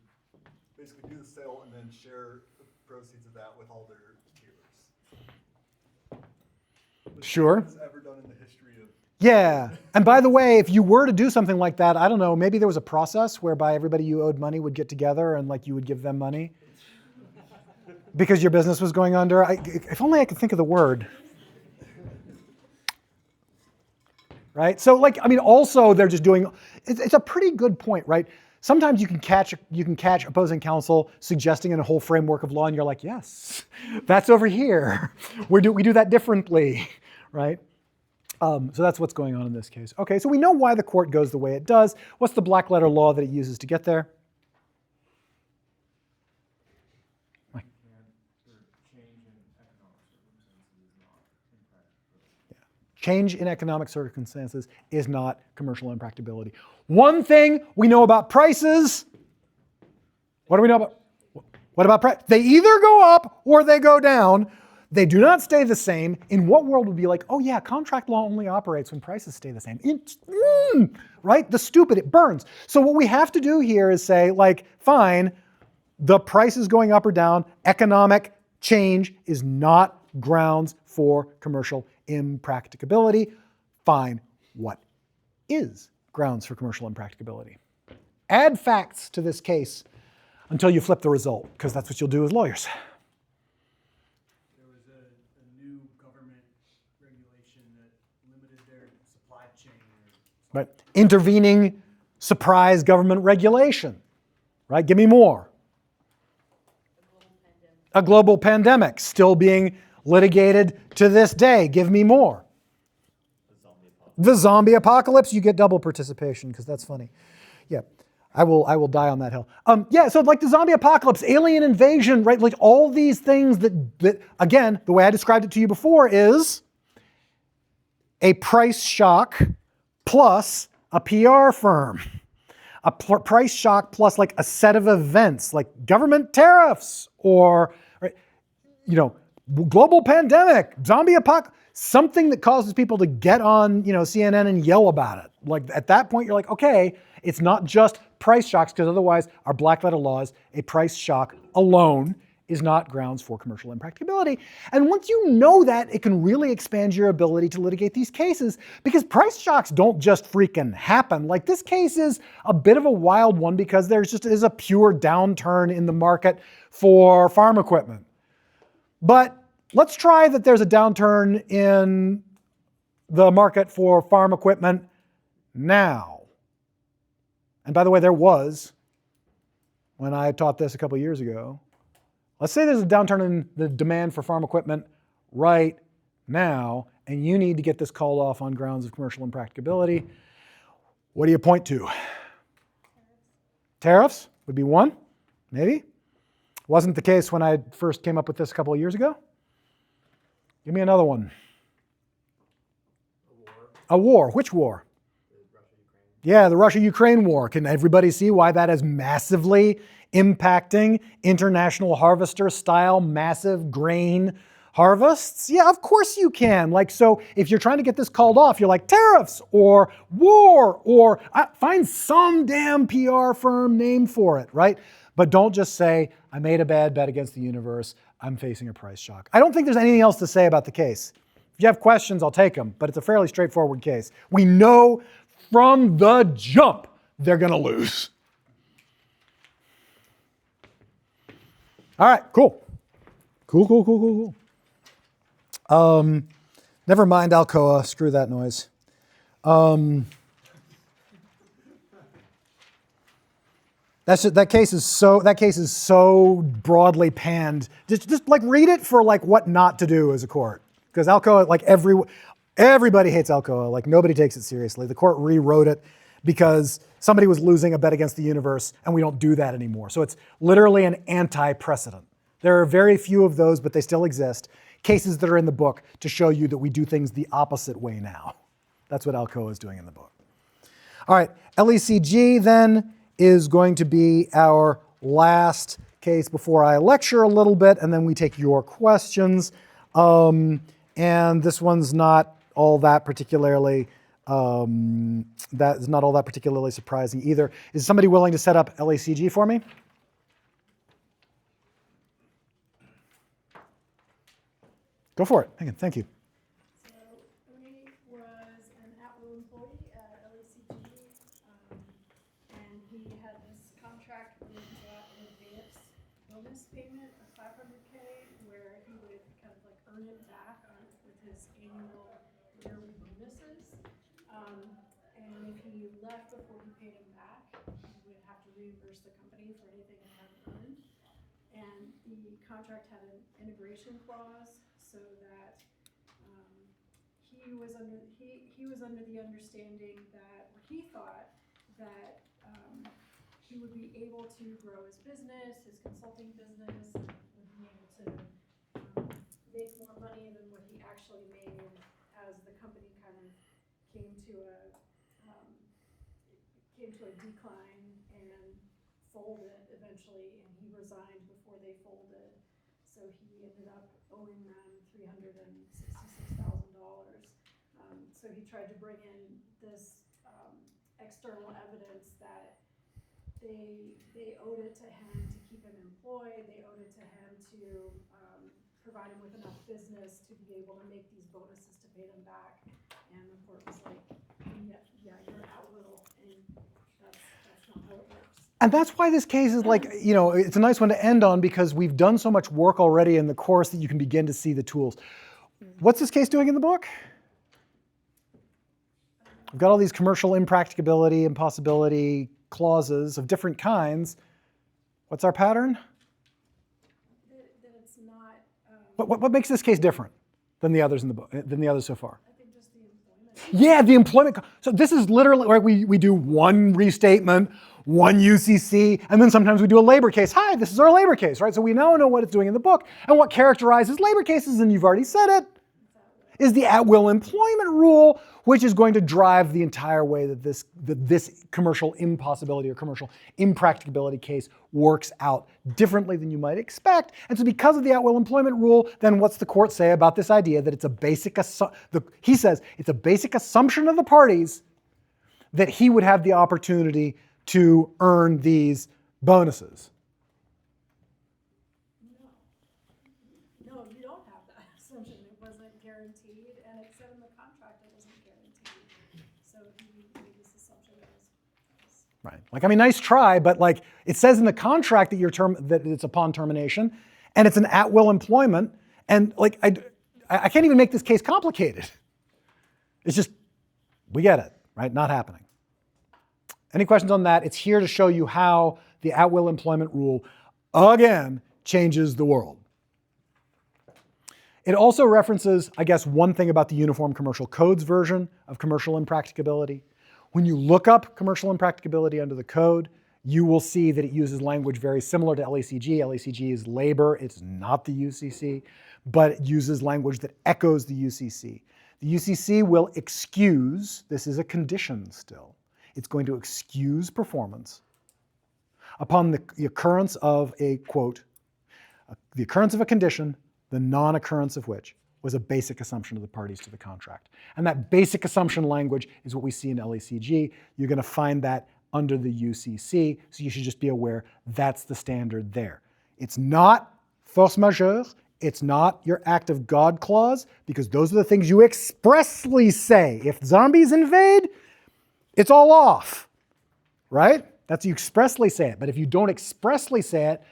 basically do the sale and then share the proceeds of that with all their dealers. Sure. It's ever done in the history of. Yeah, and by the way, if you were to do something like that, I don't know, maybe there was a process whereby everybody you owed money would get together and you would give them money because your business was going under. If only I could think of the word. Right? So also they're just doing, it's a pretty good point, right? Sometimes you can catch opposing counsel suggesting in a whole framework of law and you're like, yes, that's over here. We do that differently, right? So that's what's going on in this case. Okay, so we know why the court goes the way it does. What's the black letter law that it uses to get there? Change in economic circumstances is not commercial impracticability. One thing we know about prices, what do we know about? What about price? They either go up or they go down. They do not stay the same. In what world would be like, oh yeah, contract law only operates when prices stay the same? Right? The stupid, it burns. So what we have to do here is say, fine, the price is going up or down. Economic change is not grounds for commercial impracticability. Fine. What is grounds for commercial impracticability? Add facts to this case until you flip the result, because that's what you'll do as lawyers. There was a new government regulation that limited their supply chain. Right. Intervening surprise government regulation. Right? Give me more. A global pandemic still being litigated to this day. Give me more. The zombie apocalypse, you get double participation because that's funny. Yeah, I will die on that hill. So the zombie apocalypse, alien invasion, right? All these things that again, the way I described it to you before is a price shock plus a PR firm. A price shock plus a set of events like government tariffs or, global pandemic, zombie apocalypse, something that causes people to get on, CNN and yell about it. At that point, you're like, okay, it's not just price shocks, because otherwise our black letter law is a price shock alone is not grounds for commercial impracticability. And once you know that, it can really expand your ability to litigate these cases, because price shocks don't just freaking happen. Like, this case is a bit of a wild one because there just is a pure downturn in the market for farm equipment. But let's try that there's a downturn in the market for farm equipment now. And by the way, there was when I taught this a couple years ago. Let's say there's a downturn in the demand for farm equipment right now, and you need to get this called off on grounds of commercial impracticability. What do you point to? Tariffs would be one, maybe. Wasn't the case when I first came up with this a couple of years ago. Give me another one. A war. Which war? Yeah, the Russia-Ukraine war. Can everybody see why that is massively impacting international harvester style massive grain harvests? Yeah, of course you can. Like, so if you're trying to get this called off, you're like tariffs or war or find some damn PR firm name for it, right? But don't just say, I made a bad bet against the universe, I'm facing a price shock. I don't think there's anything else to say about the case. If you have questions, I'll take them, but it's a fairly straightforward case. We know from the jump they're going to lose. All right, cool. Cool. Never mind Alcoa, screw that noise. That case is so broadly panned. Just like read it for like what not to do as a court. Because Alcoa, like everybody hates Alcoa. Like nobody takes it seriously. The court rewrote it because somebody was losing a bet against the universe, and we don't do that anymore. So it's literally an anti-precedent. There are very few of those, but they still exist. Cases that are in the book to show you that we do things the opposite way now. That's what Alcoa is doing in the book. All right, LECG then is going to be our last case before I lecture a little bit, and then we take your questions. And this one's not all that particularly surprising either. Is somebody willing to set up LECG for me? Go for it. Thank you. So Lee was an at-will employee at LECG, and he had this contract with an advance bonus payment of $500K, where he would kind of like earn it back with his annual yearly bonuses. And if he left before he paid him back, he would have to reimburse the company for anything it hadn't earned. And the contract had an integration clause, so that he was under the understanding that, or he thought that he would be able to grow his business, his consulting business, and would be able to make more money than what he actually made as the company kind of came to a decline and folded eventually, and he resigned before they folded. So he ended up owing them $366,000. So he tried to bring in this external evidence that they owed it to him to keep him employed. They owed it to him to provide him with enough business to be able to make these bonuses to pay them back. And the court was like, yeah, you're at will, and that's not how it works. And that's why this case is like, it's a nice one to end on, because we've done so much work already in the course that you can begin to see the tools. What's this case doing in the book? We've got all these commercial impracticability, impossibility clauses of different kinds. What's our pattern? That it's not. What makes this case different than the others in the book, than the others so far? I think just the employment. Yeah, the employment. So this is literally, right, we do one restatement, one UCC, and then sometimes we do a labor case. Hi, this is our labor case, right? So we now know what it's doing in the book. And what characterizes labor cases, and you've already said it, is the at-will employment rule, which is going to drive the entire way that this commercial impossibility or commercial impracticability case works out differently than you might expect. And so because of the at-will employment rule, then what's the court say about this idea that it's a basic, he says it's a basic assumption of the parties that he would have the opportunity to earn these bonuses? you don't have that assumption. It wasn't guaranteed, and it said in the contract it wasn't guaranteed. So he made this assumption that was Right. Like, I mean, nice try, but like it says in the contract that it's upon termination, and it's an at-will employment, and like I can't even make this case complicated. It's just, we get it, right? Not happening. Any questions on that? It's here to show you how the at-will employment rule, again, changes the world. It also references, I guess, one thing about the Uniform Commercial Code's version of commercial impracticability. When you look up commercial impracticability under the code, you will see that it uses language very similar to LACG. LACG is labor, it's not the UCC, but it uses language that echoes the UCC. The UCC will excuse, this is a condition still, it's going to excuse performance upon the occurrence of a, quote, the occurrence of a condition, the non-occurrence of which was a basic assumption of the parties to the contract. And that basic assumption language is what we see in LACG. You're going to find that under the UCC, so you should just be aware that's the standard there. It's not force majeure, it's not your act of God clause, because those are the things you expressly say. If zombies invade, it's all off, right? That's you expressly say it. But if you don't expressly say it,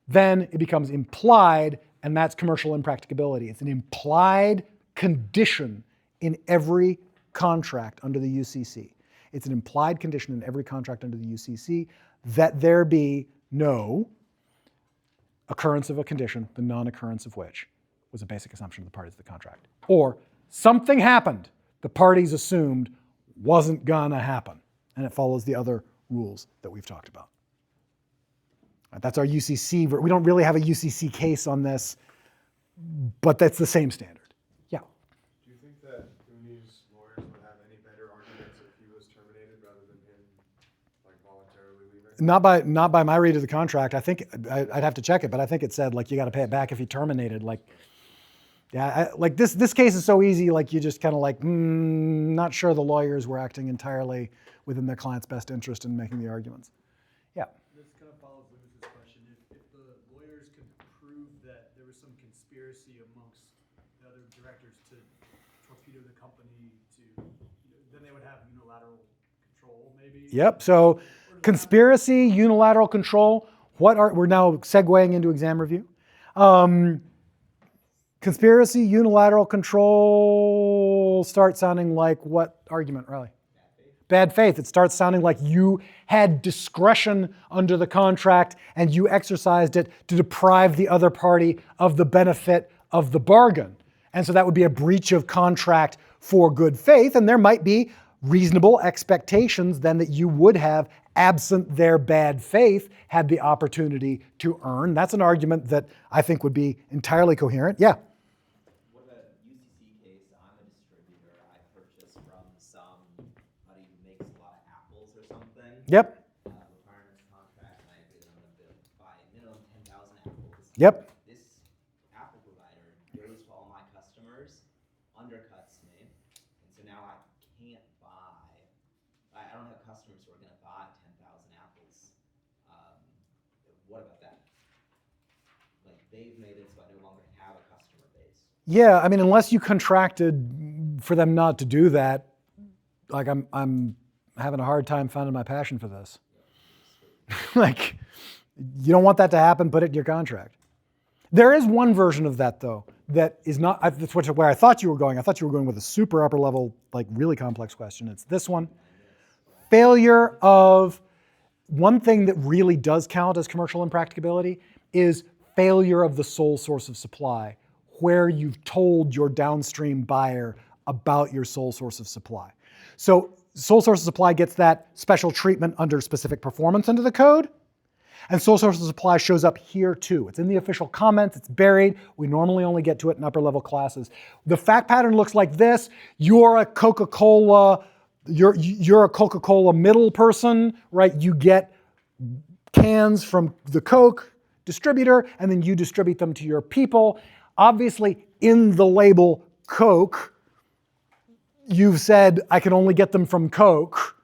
then it becomes implied, and that's commercial impracticability. It's an implied condition in every contract under the UCC. It's an implied condition in every contract under the UCC that there be no occurrence of a condition, the non-occurrence of which was a basic assumption of the parties of the contract. Or something happened the parties assumed wasn't gonna happen, and it follows the other rules that we've talked about. That's our UCC. We don't really have a UCC case on this, but that's the same standard. Yeah. Do you think that Uni's lawyers would have any better arguments if he was terminated rather than him, like, voluntarily leaving? Not by my read of the contract. I think I'd have to check it, but I think it said like you got to pay it back if he terminated. Like, yeah, like this case is so easy. Like you just kind of like, not sure the lawyers were acting entirely within their client's best interest in making the arguments. Yeah. This kind of follows Lewis's question. If the lawyers could prove that there was some conspiracy amongst the other directors to torpedo the company, then they would have unilateral control, maybe? Yep. So conspiracy, unilateral control. We're now segueing into exam review. Conspiracy, unilateral control start sounding like what argument, really? Bad faith. It starts sounding like you had discretion under the contract and you exercised it to deprive the other party of the benefit of the bargain. And so that would be a breach of contract for good faith, and there might be reasonable expectations then that you would have, absent their bad faith, had the opportunity to earn. That's an argument that I think would be entirely coherent. Yeah? What about UCC case? I'm a distributor. I purchase from somebody who makes a lot of apples or something. Yep. Requirements contract, and I agree that I'm going to buy a minimum 10,000 apples. Yep. This apple provider goes to all my customers, undercuts me, and so now I can't buy. I don't have customers who are going to buy 10,000 apples. What about that? Like, they've made it so I no longer have a customer base. Yeah, I mean, unless you contracted for them not to do that, like I'm having a hard time finding my passion for this. Like, you don't want that to happen, put it in your contract. There is one version of that, though, that is not, that's where I thought you were going. I thought you were going with a super upper level, like really complex question. It's this one. Failure of, one thing that really does count as commercial impracticability is failure of the sole source of supply, where you've told your downstream buyer about your sole source of supply. So sole source of supply gets that special treatment under specific performance under the code. And sole source of supply shows up here too. It's in the official comments, it's buried. We normally only get to it in upper level classes. The fact pattern looks like this. You're a Coca-Cola middle person, right? You get cans from the Coke distributor, and then you distribute them to your people. Obviously, in the label Coke, you've said, I can only get them from Coke.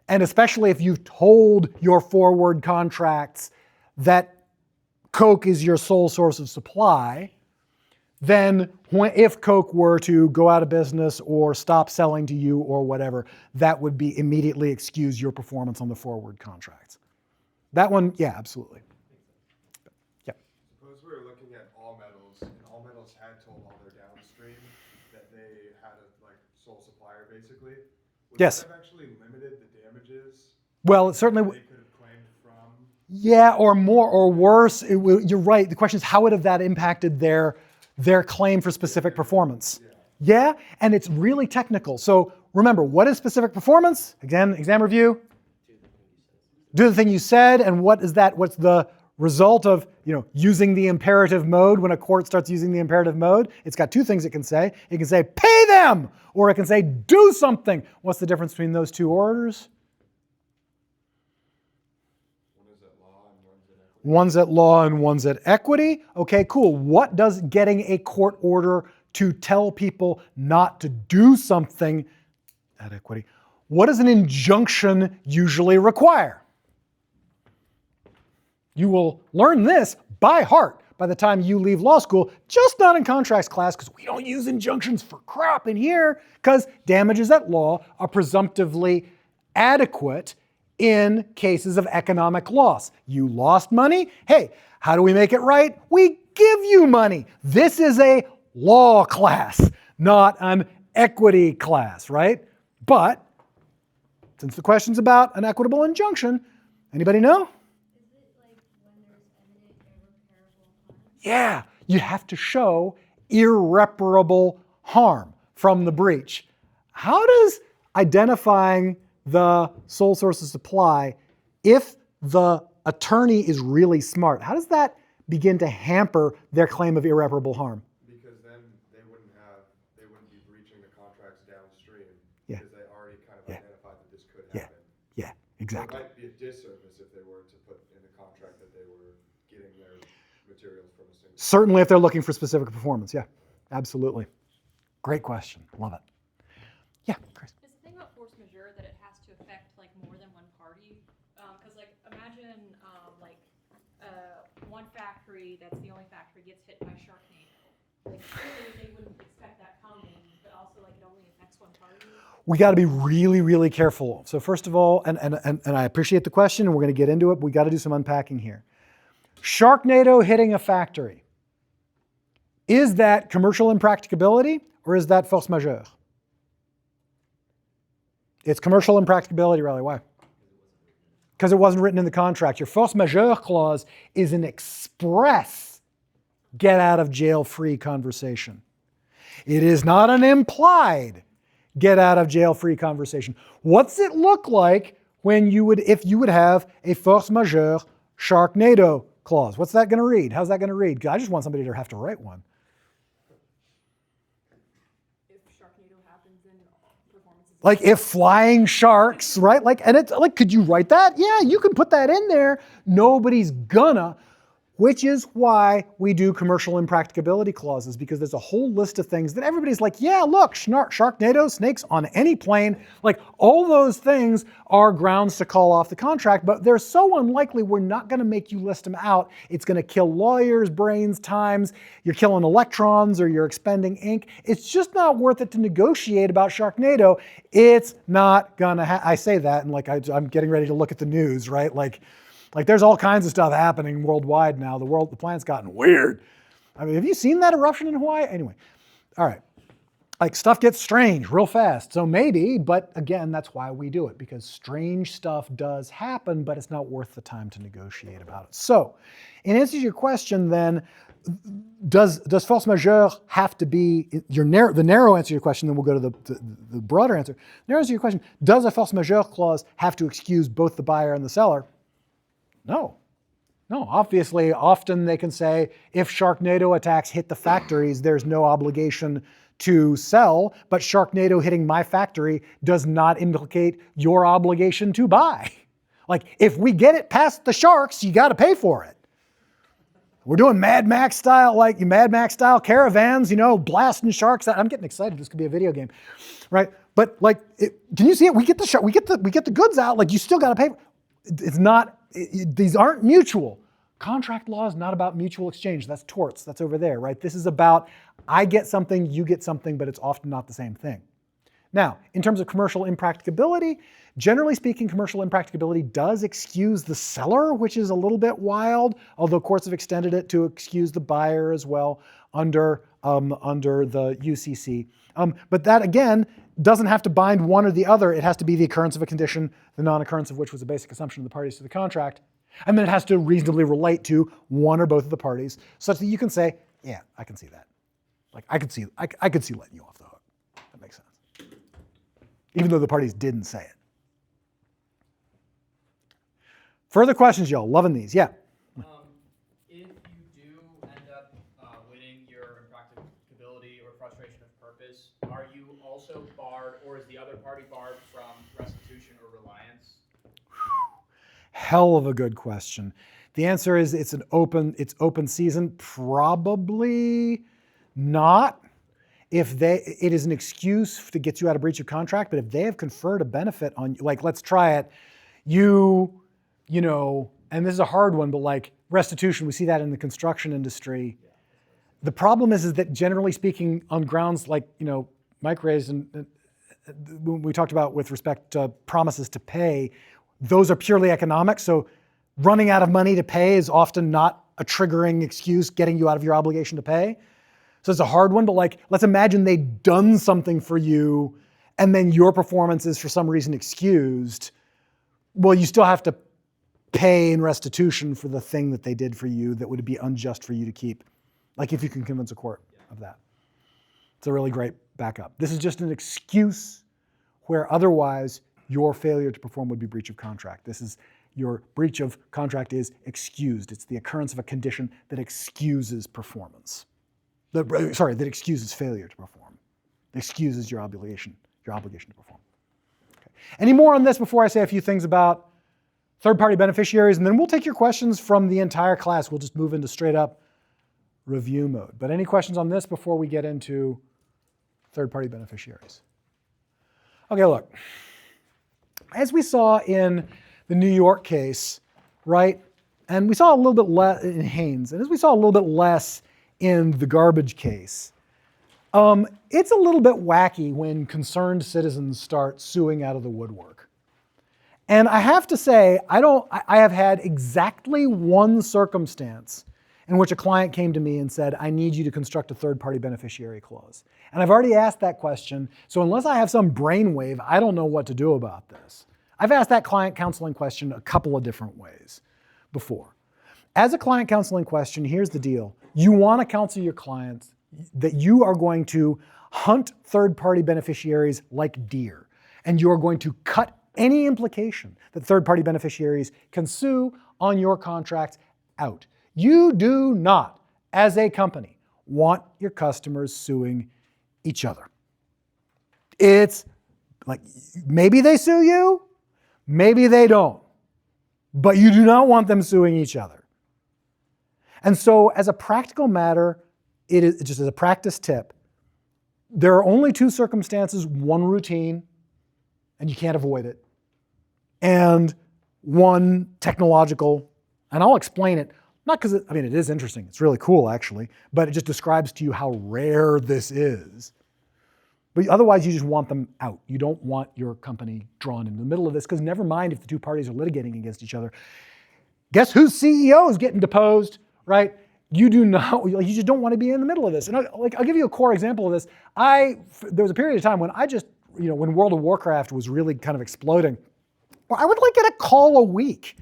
And especially if you've told your forward contracts that Coke is your sole source of supply, then if Coke were to go out of business or stop selling to you or whatever, that would be immediately excuse your performance on the forward contracts. That one, yeah, absolutely. Yeah. Suppose we were looking at All Metals, and All Metals had told all their downstream that they had a like sole supplier basically. Would Yes. that have actually limited the damages Well, it certainly. they could have claimed from? Yeah, or more, or worse. You're right. The question is, how would have that impacted their claim for specific performance? Yeah, and it's really technical. So remember, what is specific performance? Again, exam review. Do the thing you said, and what is that? What's the result of using the imperative mode when a court starts using the imperative mode? It's got two things it can say. It can say pay them, or it can say do something. What's the difference between those two orders? One's at law and one's at equity. Okay, cool. What does getting a court order to tell people not to do something at equity, what does an injunction usually require? You will learn this by heart by the time you leave law school, just not in contracts class, because we don't use injunctions for crap in here, because damages at law are presumptively adequate in cases of economic loss. You lost money? Hey, how do we make it right? We give you money. This is a law class, not an equity class, right? But since the question's about an equitable injunction, anybody know? Yeah, you have to show irreparable harm from the breach. How does identifying the sole source of supply, if the attorney is really smart, how does that begin to hamper their claim of irreparable harm? Because then they wouldn't be breaching the contracts downstream. Yeah. Because they already kind of Yeah. identified that this could Yeah. happen. Yeah, exactly. It might be a disservice if they were to put in the contract that they were getting their materials from a single. Certainly if they're looking for specific performance, yeah, absolutely. Great question, love it. Yeah, Chris. Is the thing about force majeure that it has to affect like more than one party? Because like imagine one factory that's the only factory gets hit by Sharknado. Like clearly they wouldn't expect that coming, but also like it only affects one party. We got to be really, really careful. So first of all, and I appreciate the question, and we're going to get into it, but we got to do some unpacking here. Sharknado hitting a factory. Is that commercial impracticability or is that force majeure? It's commercial impracticability, really. Why? Because it wasn't written in the contract. Your force majeure clause is an express get out of jail free conversation. It is not an implied get out of jail free conversation. What's it look like when if you would have a force majeure Sharknado clause? What's that going to read? How's that going to read? I just want somebody to have to write one. If Sharknado happens, then performance is Like if flying sharks, right? And it's like, could you write that? Yeah, you can put that in there. Nobody's gonna, which is why we do commercial impracticability clauses, because there's a whole list of things that everybody's like, yeah, look, Sharknado, snakes on any plane, like all those things are grounds to call off the contract, but they're so unlikely we're not gonna make you list them out. It's gonna kill lawyers' brains, times, you're killing electrons or you're expending ink. It's just not worth it to negotiate about Sharknado. It's not gonna I say that and like I'm getting ready to look at the news, right? Like there's all kinds of stuff happening worldwide now. The planet's gotten weird. I mean, have you seen that eruption in Hawaii? Anyway, all right. Like stuff gets strange real fast. So maybe, but again, that's why we do it, because strange stuff does happen, but it's not worth the time to negotiate about it. So in answer to your question then, does force majeure have to be, the narrow answer to your question, then we'll go to the broader answer. The narrow answer to your question, does a force majeure clause have to excuse both the buyer and the seller? No. Obviously, often they can say, if Sharknado attacks hit the factories, there's no obligation to sell, but Sharknado hitting my factory does not implicate your obligation to buy. Like, if we get it past the sharks, you got to pay for it. We're doing Mad Max style caravans, blasting sharks. I'm getting excited. This could be a video game, right? But can you see it? We get the goods out. Like, you still got to pay. It's not. These aren't mutual. Contract law is not about mutual exchange. That's torts. That's over there, right? This is about, I get something, you get something, but it's often not the same thing. Now, in terms of commercial impracticability, generally speaking, commercial impracticability does excuse the seller, which is a little bit wild, although courts have extended it to excuse the buyer as well under the UCC. But that, again, doesn't have to bind one or the other. It has to be the occurrence of a condition, the non-occurrence of which was a basic assumption of the parties to the contract. And then it has to reasonably relate to one or both of the parties, such that you can say, yeah, I can see that. Like, I could see letting you off the hook. That makes sense. Even though the parties didn't say it. Further questions, y'all? Loving these. Yeah. If you do end up winning your impracticability or frustration of purpose, are you also barred, or is the other party barred from restitution or reliance? Hell of a good question. The answer is it's open season. Probably not. It is an excuse to get you out of breach of contract, but if they have conferred a benefit on you, like, let's try it, you know, and this is a hard one, but like restitution, we see that in the construction industry. The problem is that generally speaking, on grounds like, Mike raised and we talked about with respect to promises to pay, those are purely economic. So running out of money to pay is often not a triggering excuse getting you out of your obligation to pay. So it's a hard one, but like, let's imagine they'd done something for you and then your performance is for some reason excused. Well, you still have to pay in restitution for the thing that they did for you that would be unjust for you to keep. Like if you can convince a court of that. It's a really great backup. This is just an excuse where otherwise your failure to perform would be breach of contract. Your breach of contract is excused. It's the occurrence of a condition that excuses performance. That excuses failure to perform. It excuses your obligation to perform. Okay. Any more on this before I say a few things about third-party beneficiaries? And then we'll take your questions from the entire class. We'll just move into straight up review mode. But any questions on this before we get into third-party beneficiaries? Okay, look. As we saw in the New York case, right? And we saw a little bit less in Haynes, and as we saw a little bit less in the garbage case, it's a little bit wacky when concerned citizens start suing out of the woodwork. And I have to say, I have had exactly one circumstance in which a client came to me and said, I need you to construct a third-party beneficiary clause. And I've already asked that question, so unless I have some brainwave, I don't know what to do about this. I've asked that client counseling question a couple of different ways before. As a client counseling question, here's the deal. You want to counsel your clients that you are going to hunt third-party beneficiaries like deer, and you are going to cut any implication that third-party beneficiaries can sue on your contract out. You do not, as a company, want your customers suing each other. It's like, maybe they sue you, maybe they don't, but you do not want them suing each other. And so as a practical matter, it is just as a practice tip, there are only two circumstances, one routine, and you can't avoid it, and one technological, and I'll explain it, not because it is interesting, it's really cool actually, but it just describes to you how rare this is. But otherwise, you just want them out. You don't want your company drawn in the middle of this, because never mind if the two parties are litigating against each other. Guess whose CEO is getting deposed, right? You just don't want to be in the middle of this. And I'll give you a core example of this. There was a period of time when when World of Warcraft was really kind of exploding, where I would get a call a week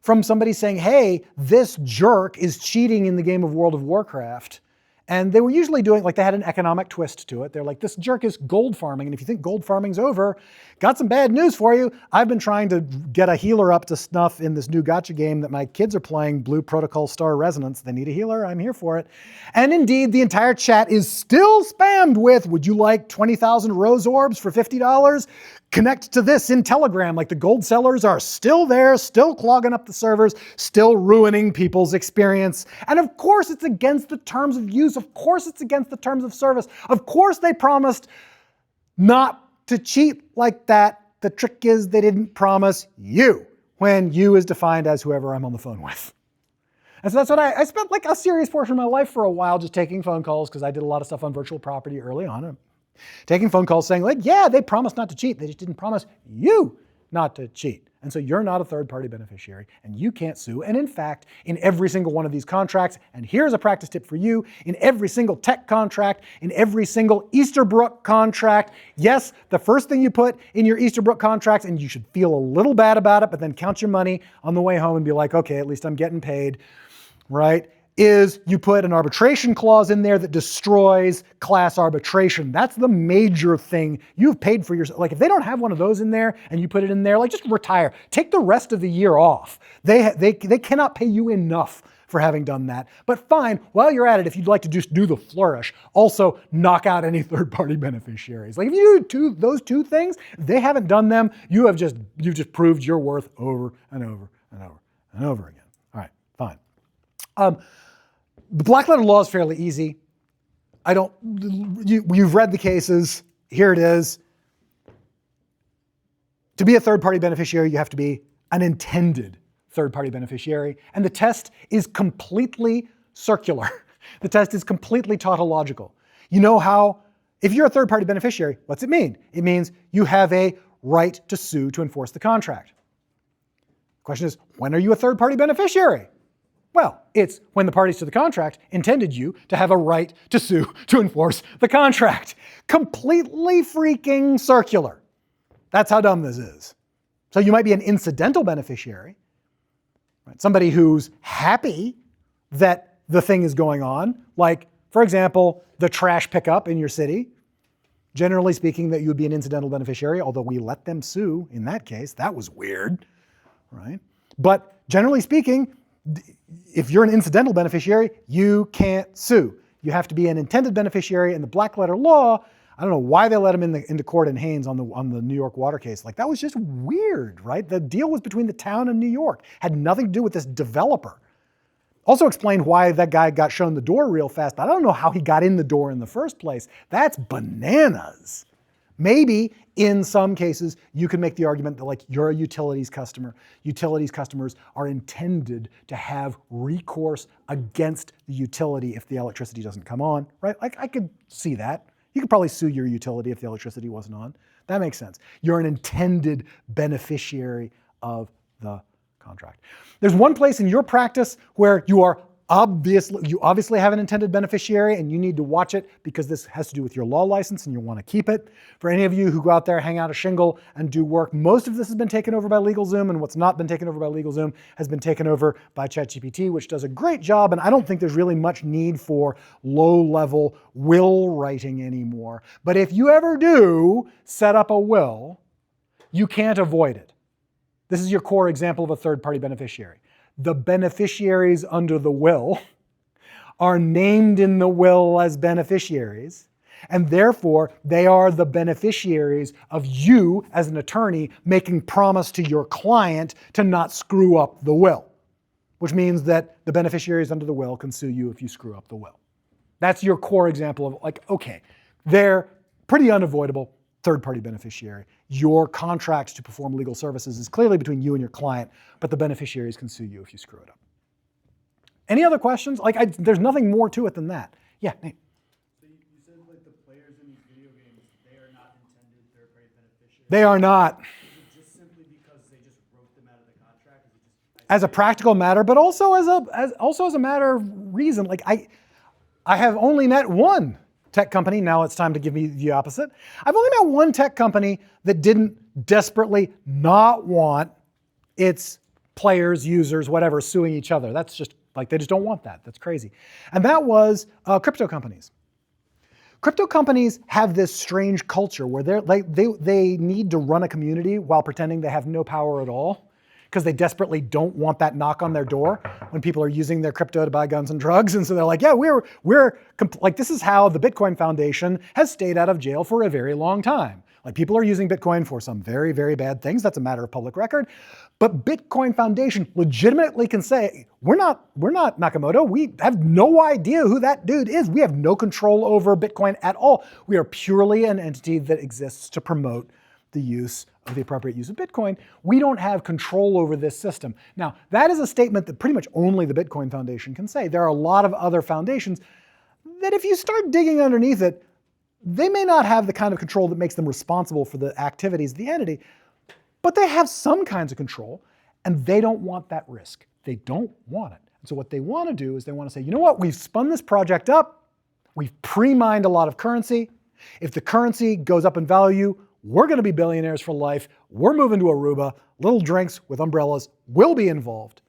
from somebody saying, hey, this jerk is cheating in the game of World of Warcraft. And they were usually doing, they had an economic twist to it. They're like, this jerk is gold farming, and if you think gold farming's over, got some bad news for you. I've been trying to get a healer up to snuff in this new gacha game that my kids are playing, Blue Protocol Star Resonance. They need a healer, I'm here for it. And indeed, the entire chat is still spammed with, would you like 20,000 rose orbs for $50? Connect to this in Telegram. The gold sellers are still there, still clogging up the servers, still ruining people's experience. And of course it's against the terms of use. Of course it's against the terms of service. Of course they promised not to cheat like that. The trick is they didn't promise you, when you is defined as whoever I'm on the phone with. And so that's what I spent like a serious portion of my life for a while just taking phone calls because I did a lot of stuff on virtual property early on. Taking phone calls saying like, yeah, they promised not to cheat. They just didn't promise you not to cheat. And so you're not a third-party beneficiary and you can't sue. And in fact, in every single one of these contracts, and here's a practice tip for you, in every single tech contract, in every single Easterbrook contract, yes, the first thing you put in your Easterbrook contracts, and you should feel a little bad about it, but then count your money on the way home and be like, okay, at least I'm getting paid, right? Is you put an arbitration clause in there that destroys class arbitration. That's the major thing. You've paid for yourself. Like if they don't have one of those in there and you put it in there, like just retire. Take the rest of the year off. They cannot pay you enough for having done that. But fine, while you're at it, if you'd like to just do the flourish, also knock out any third-party beneficiaries. Like if you do those two things, they haven't done them, you've just proved your worth over and over and over and over again. All right, fine. The black letter law is fairly easy. You've read the cases. Here it is. To be a third-party beneficiary, you have to be an intended third-party beneficiary. And the test is completely circular. The test is completely tautological. You know how, if you're a third-party beneficiary, what's it mean? It means you have a right to sue to enforce the contract. The question is, when are you a third-party beneficiary? Well, it's when the parties to the contract intended you to have a right to sue to enforce the contract. Completely freaking circular. That's how dumb this is. So you might be an incidental beneficiary, right? Somebody who's happy that the thing is going on, like, for example, the trash pickup in your city. Generally speaking, that you would be an incidental beneficiary, although we let them sue in that case. That was weird, right? But generally speaking, if you're an incidental beneficiary, you can't sue. You have to be an intended beneficiary, and the black letter law, I don't know why they let him into court in Haynes on the New York water case. Like that was just weird, right? The deal was between the town and New York. Had nothing to do with this developer. Also explained why that guy got shown the door real fast, but I don't know how he got in the door in the first place. That's bananas. Maybe in some cases, you can make the argument that like you're a utilities customer. Utilities customers are intended to have recourse against the utility if the electricity doesn't come on, right? Like I could see that. You could probably sue your utility if the electricity wasn't on. That makes sense. You're an intended beneficiary of the contract. There's one place in your practice where you obviously have an intended beneficiary and you need to watch it because this has to do with your law license and you want to keep it. For any of you who go out there, hang out a shingle and do work, most of this has been taken over by LegalZoom, and what's not been taken over by LegalZoom has been taken over by ChatGPT, which does a great job, and I don't think there's really much need for low-level will writing anymore. But if you ever do set up a will, you can't avoid it. This is your core example of a third-party beneficiary. The beneficiaries under the will are named in the will as beneficiaries, and therefore they are the beneficiaries of you as an attorney making promise to your client to not screw up the will, which means that the beneficiaries under the will can sue you if you screw up the will. That's your core example of like, okay, they're pretty unavoidable. Third-party beneficiary. Your contract to perform legal services is clearly between you and your client, but the beneficiaries can sue you if you screw it up. Any other questions? Like, there's nothing more to it than that. Yeah, Nate. So you said like the players in these video games, they are not intended third-party beneficiaries. They are not. Is it just simply because they just wrote them out of the contract? Is it just As a practical matter, but also as a matter of reason. Like I have only met one tech company, now it's time to give me the opposite. I've only met one tech company that didn't desperately not want its players, users, whatever, suing each other. That's just like, they just don't want that. That's crazy. And that was crypto companies. Crypto companies have this strange culture where they need to run a community while pretending they have no power at all, because they desperately don't want that knock on their door when people are using their crypto to buy guns and drugs. And so they're like, yeah, like this is how the Bitcoin Foundation has stayed out of jail for a very long time. Like people are using Bitcoin for some very, very bad things. That's a matter of public record. But Bitcoin Foundation legitimately can say, we're not Nakamoto. We have no idea who that dude is. We have no control over Bitcoin at all. We are purely an entity that exists to promote the use of the appropriate use of Bitcoin. We don't have control over this system. Now, that is a statement that pretty much only the Bitcoin Foundation can say. There are a lot of other foundations that if you start digging underneath it, they may not have the kind of control that makes them responsible for the activities of the entity, but they have some kinds of control, and they don't want that risk. They don't want it. And so what they want to do is they want to say, you know what, we've spun this project up, we've pre-mined a lot of currency. If the currency goes up in value, we're going to be billionaires for life. We're moving to Aruba. Little drinks with umbrellas will be involved.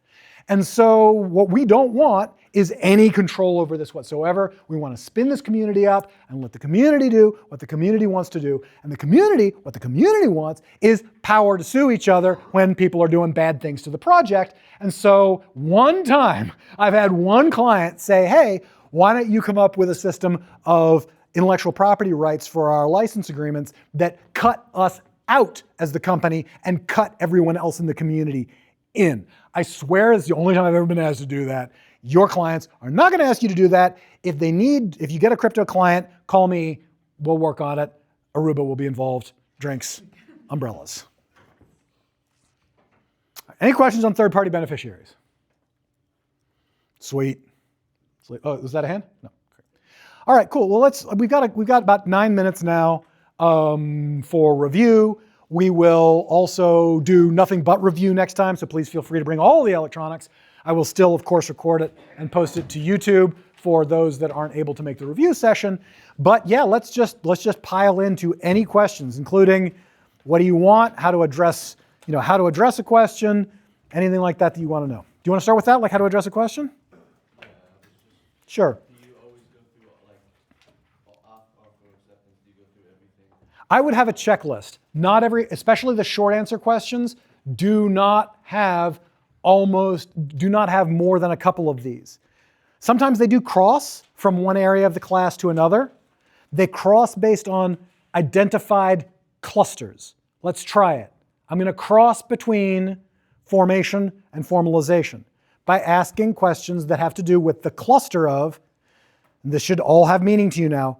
And so what we don't want is any control over this whatsoever. We want to spin this community up and let the community do what the community wants to do. And the community, what the community wants is power to sue each other when people are doing bad things to the project. And so one time I've had one client say, hey, why don't you come up with a system of intellectual property rights for our license agreements that cut us out as the company and cut everyone else in the community in. I swear it's the only time I've ever been asked to do that. Your clients are not going to ask you to do that. If you get a crypto client, call me, we'll work on it. Aruba will be involved, drinks, umbrellas. Any questions on third-party beneficiaries? Sweet. Oh, was that a hand? No. All right, cool. Well, we've got about 9 minutes now for review. We will also do nothing but review next time, so please feel free to bring all the electronics. I will still, of course, record it and post it to YouTube for those that aren't able to make the review session. But yeah, let's just pile into any questions, including what do you want, how to address a question, anything like that you want to know. Do you want to start with that, like how to address a question? Sure. Do you always go through, like, offer acceptance, do you go through everything? I would have a checklist. Not every, especially the short answer questions, do not have more than a couple of these. Sometimes they do cross from one area of the class to another. They cross based on identified clusters. Let's try it. I'm going to cross between formation and formalization by asking questions that have to do with the cluster of, and this should all have meaning to you now,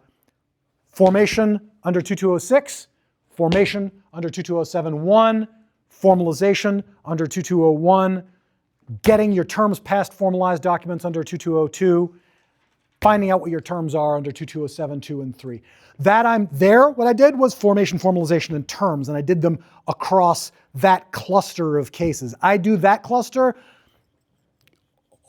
formation under 2206, formation under 2207-1, formalization under 2201, getting your terms past formalized documents under 2202, finding out what your terms are under 2207, 2, and 3. What I did was formation, formalization, and terms, and I did them across that cluster of cases. I do that cluster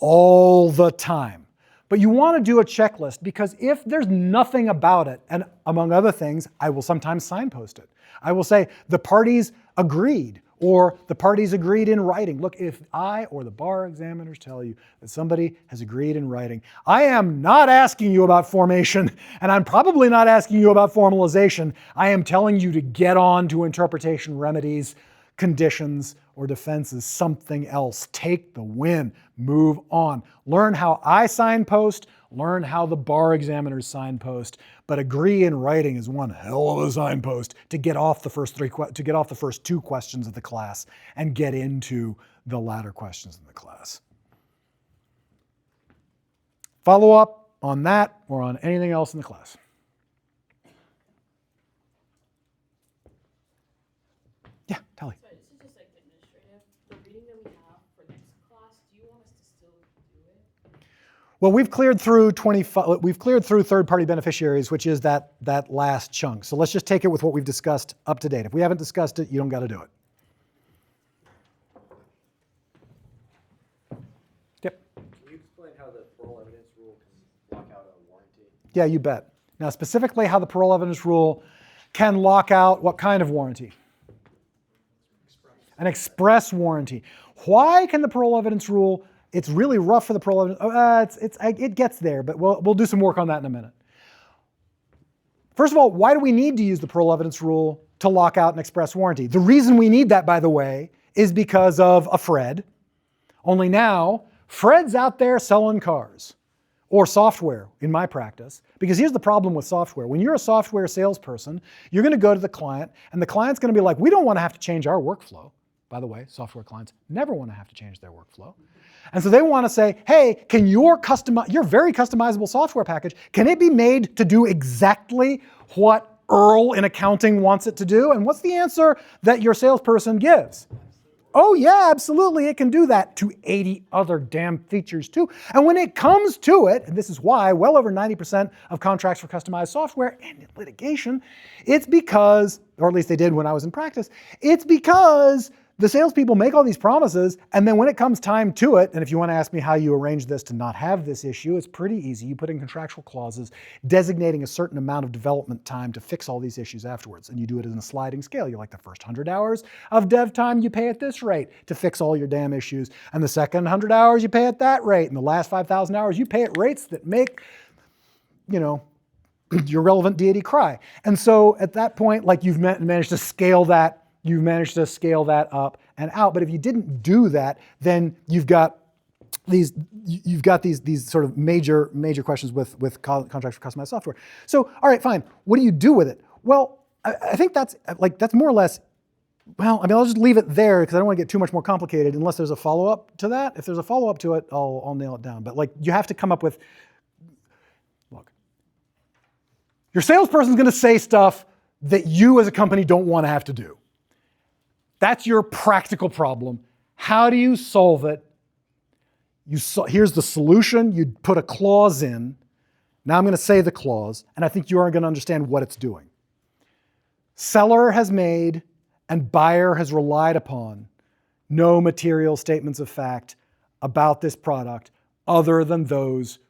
all the time. But you want to do a checklist because if there's nothing about it, and among other things, I will sometimes signpost it. I will say the parties agreed, or the parties agreed in writing. Look, if I or the bar examiners tell you that somebody has agreed in writing, I am not asking you about formation, and I'm probably not asking you about formalization. I am telling you to get on to interpretation remedies, conditions, or defenses, something else. Take the win, move on. Learn how I signpost, learn how the bar examiners signpost, but agree in writing is one hell of a signpost to get off the first two questions of the class and get into the latter questions in the class. Follow up on that or on anything else in the class. Yeah, Tally. So this is just like administrative. The reading that we have for next class, do you want us to still do it? Well, we've cleared through third-party beneficiaries, which is that last chunk. So let's just take it with what we've discussed up to date. If we haven't discussed it, you don't got to do it. Yep. Can you explain how the parole evidence rule can lock out a warranty? Yeah, you bet. Now, specifically how the parole evidence rule can lock out what kind of warranty? An express warranty. Why can the parole evidence rule, it's really rough for the parole evidence, it gets there, but we'll do some work on that in a minute. First of all, why do we need to use the parole evidence rule to lock out an express warranty? The reason we need that, by the way, is because of a Fred. Only now, Fred's out there selling cars. Or software, in my practice. Because here's the problem with software. When you're a software salesperson, you're going to go to the client, and the client's going to be like, we don't want to have to change our workflow. By the way, software clients never want to have to change their workflow. And so they want to say, hey, can your very customizable software package, can it be made to do exactly what Earl in accounting wants it to do? And what's the answer that your salesperson gives? Oh yeah, absolutely, it can do that to 80 other damn features too. And when it comes to it, and this is why well over 90% of contracts for customized software and in litigation, it's because, or at least they did when I was in practice, it's because the salespeople make all these promises, and then when it comes time to it, and if you want to ask me how you arrange this to not have this issue, it's pretty easy. You put in contractual clauses designating a certain amount of development time to fix all these issues afterwards, and you do it in a sliding scale. You're like, the first 100 hours of dev time, you pay at this rate to fix all your damn issues, and the second 100 hours, you pay at that rate, and the last 5,000 hours, you pay at rates that make, you know, your relevant deity cry. And so at that point, like, you've managed to scale that. You've managed to scale that up and out. But if you didn't do that, then you've got these sort of major questions with contracts for customized software. So, all right, fine. What do you do with it? Well, I think that's more or less. Well, I mean, I'll just leave it there because I don't want to get too much more complicated unless there's a follow-up to that. If there's a follow-up to it, I'll nail it down. But like, you have to come up with. Look, your salesperson's going to say stuff that you as a company don't want to have to do. That's your practical problem. How do you solve it? Here's the solution. You put a clause in. Now I'm going to say the clause, and I think you are going to understand what it's doing. Seller has made and buyer has relied upon no material statements of fact about this product other than those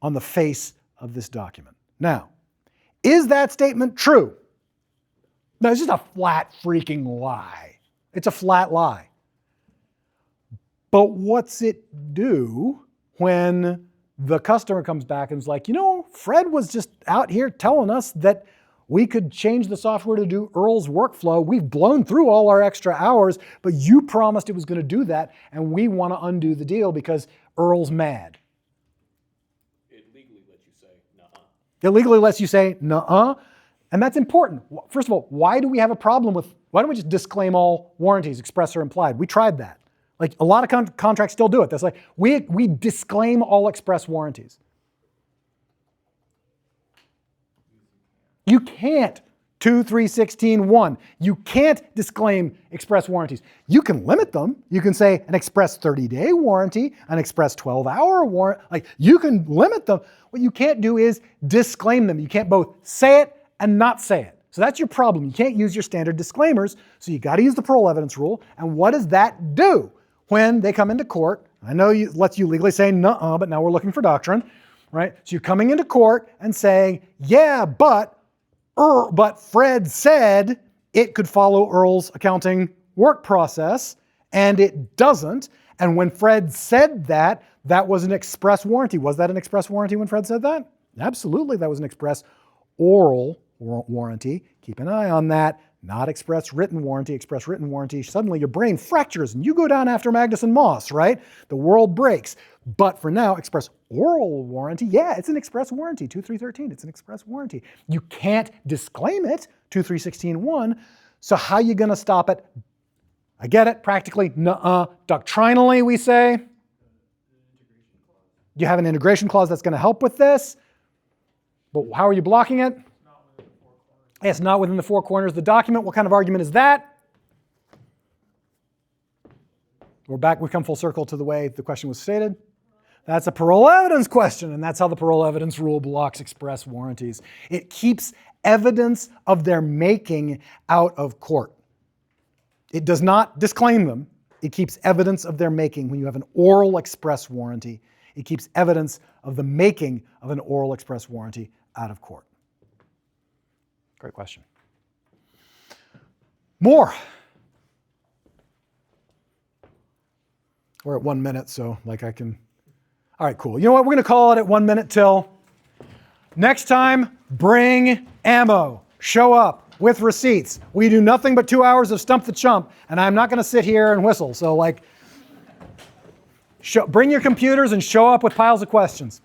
on the face of this document. Now, is that statement true? No, it's just a flat freaking lie. It's a flat lie. But what's it do when the customer comes back and is like, you know, Fred was just out here telling us that we could change the software to do Earl's workflow. We've blown through all our extra hours, but you promised it was going to do that, and we want to undo the deal because Earl's mad. It legally lets you say, nuh-uh. It legally lets you say, nuh-uh. And that's important. First of all, why do we have a problem with, why don't we just disclaim all warranties, express or implied? We tried that. Like, a lot of contracts still do it. That's like, we disclaim all express warranties. You can't. 2.3.16.1. You can't disclaim express warranties. You can limit them. You can say an express 30-day warranty, an express 12-hour warranty. Like, you can limit them. What you can't do is disclaim them. You can't both say it and not say it. So that's your problem. You can't use your standard disclaimers, so you got to use the parole evidence rule. And what does that do when they come into court? I know it lets you legally say nuh-uh, but now we're looking for doctrine, right? So you're coming into court and saying, yeah, but Fred said it could follow Earl's accounting work process, and it doesn't. And when Fred said that, that was an express warranty. Was that an express warranty when Fred said that? Absolutely, that was an express oral warranty. Keep an eye on that. Not express written warranty. Express written warranty. Suddenly your brain fractures and you go down after Magnus and Moss, right? The world breaks. But for now, express oral warranty, yeah, it's an express warranty. 2.3.13, it's an express warranty. You can't disclaim it, 2.3.16.1. So how are you going to stop it? I get it, practically, nuh-uh. Doctrinally, we say, you have an integration clause that's going to help with this. But how are you blocking it? It's not within the four corners of the document. What kind of argument is that? We're back, we come full circle to the way the question was stated. That's a parole evidence question, and that's how the parole evidence rule blocks express warranties. It keeps evidence of their making out of court. It does not disclaim them. It keeps evidence of their making. When you have an oral express warranty, it keeps evidence of the making of an oral express warranty out of court. Great question. More. We're at 1 minute, so like I can. All right, cool. You know what? We're going to call it at 1 minute till. Next time, bring ammo. Show up with receipts. We do nothing but 2 hours of Stump the Chump, and I'm not going to sit here and whistle. So like, bring your computers and show up with piles of questions.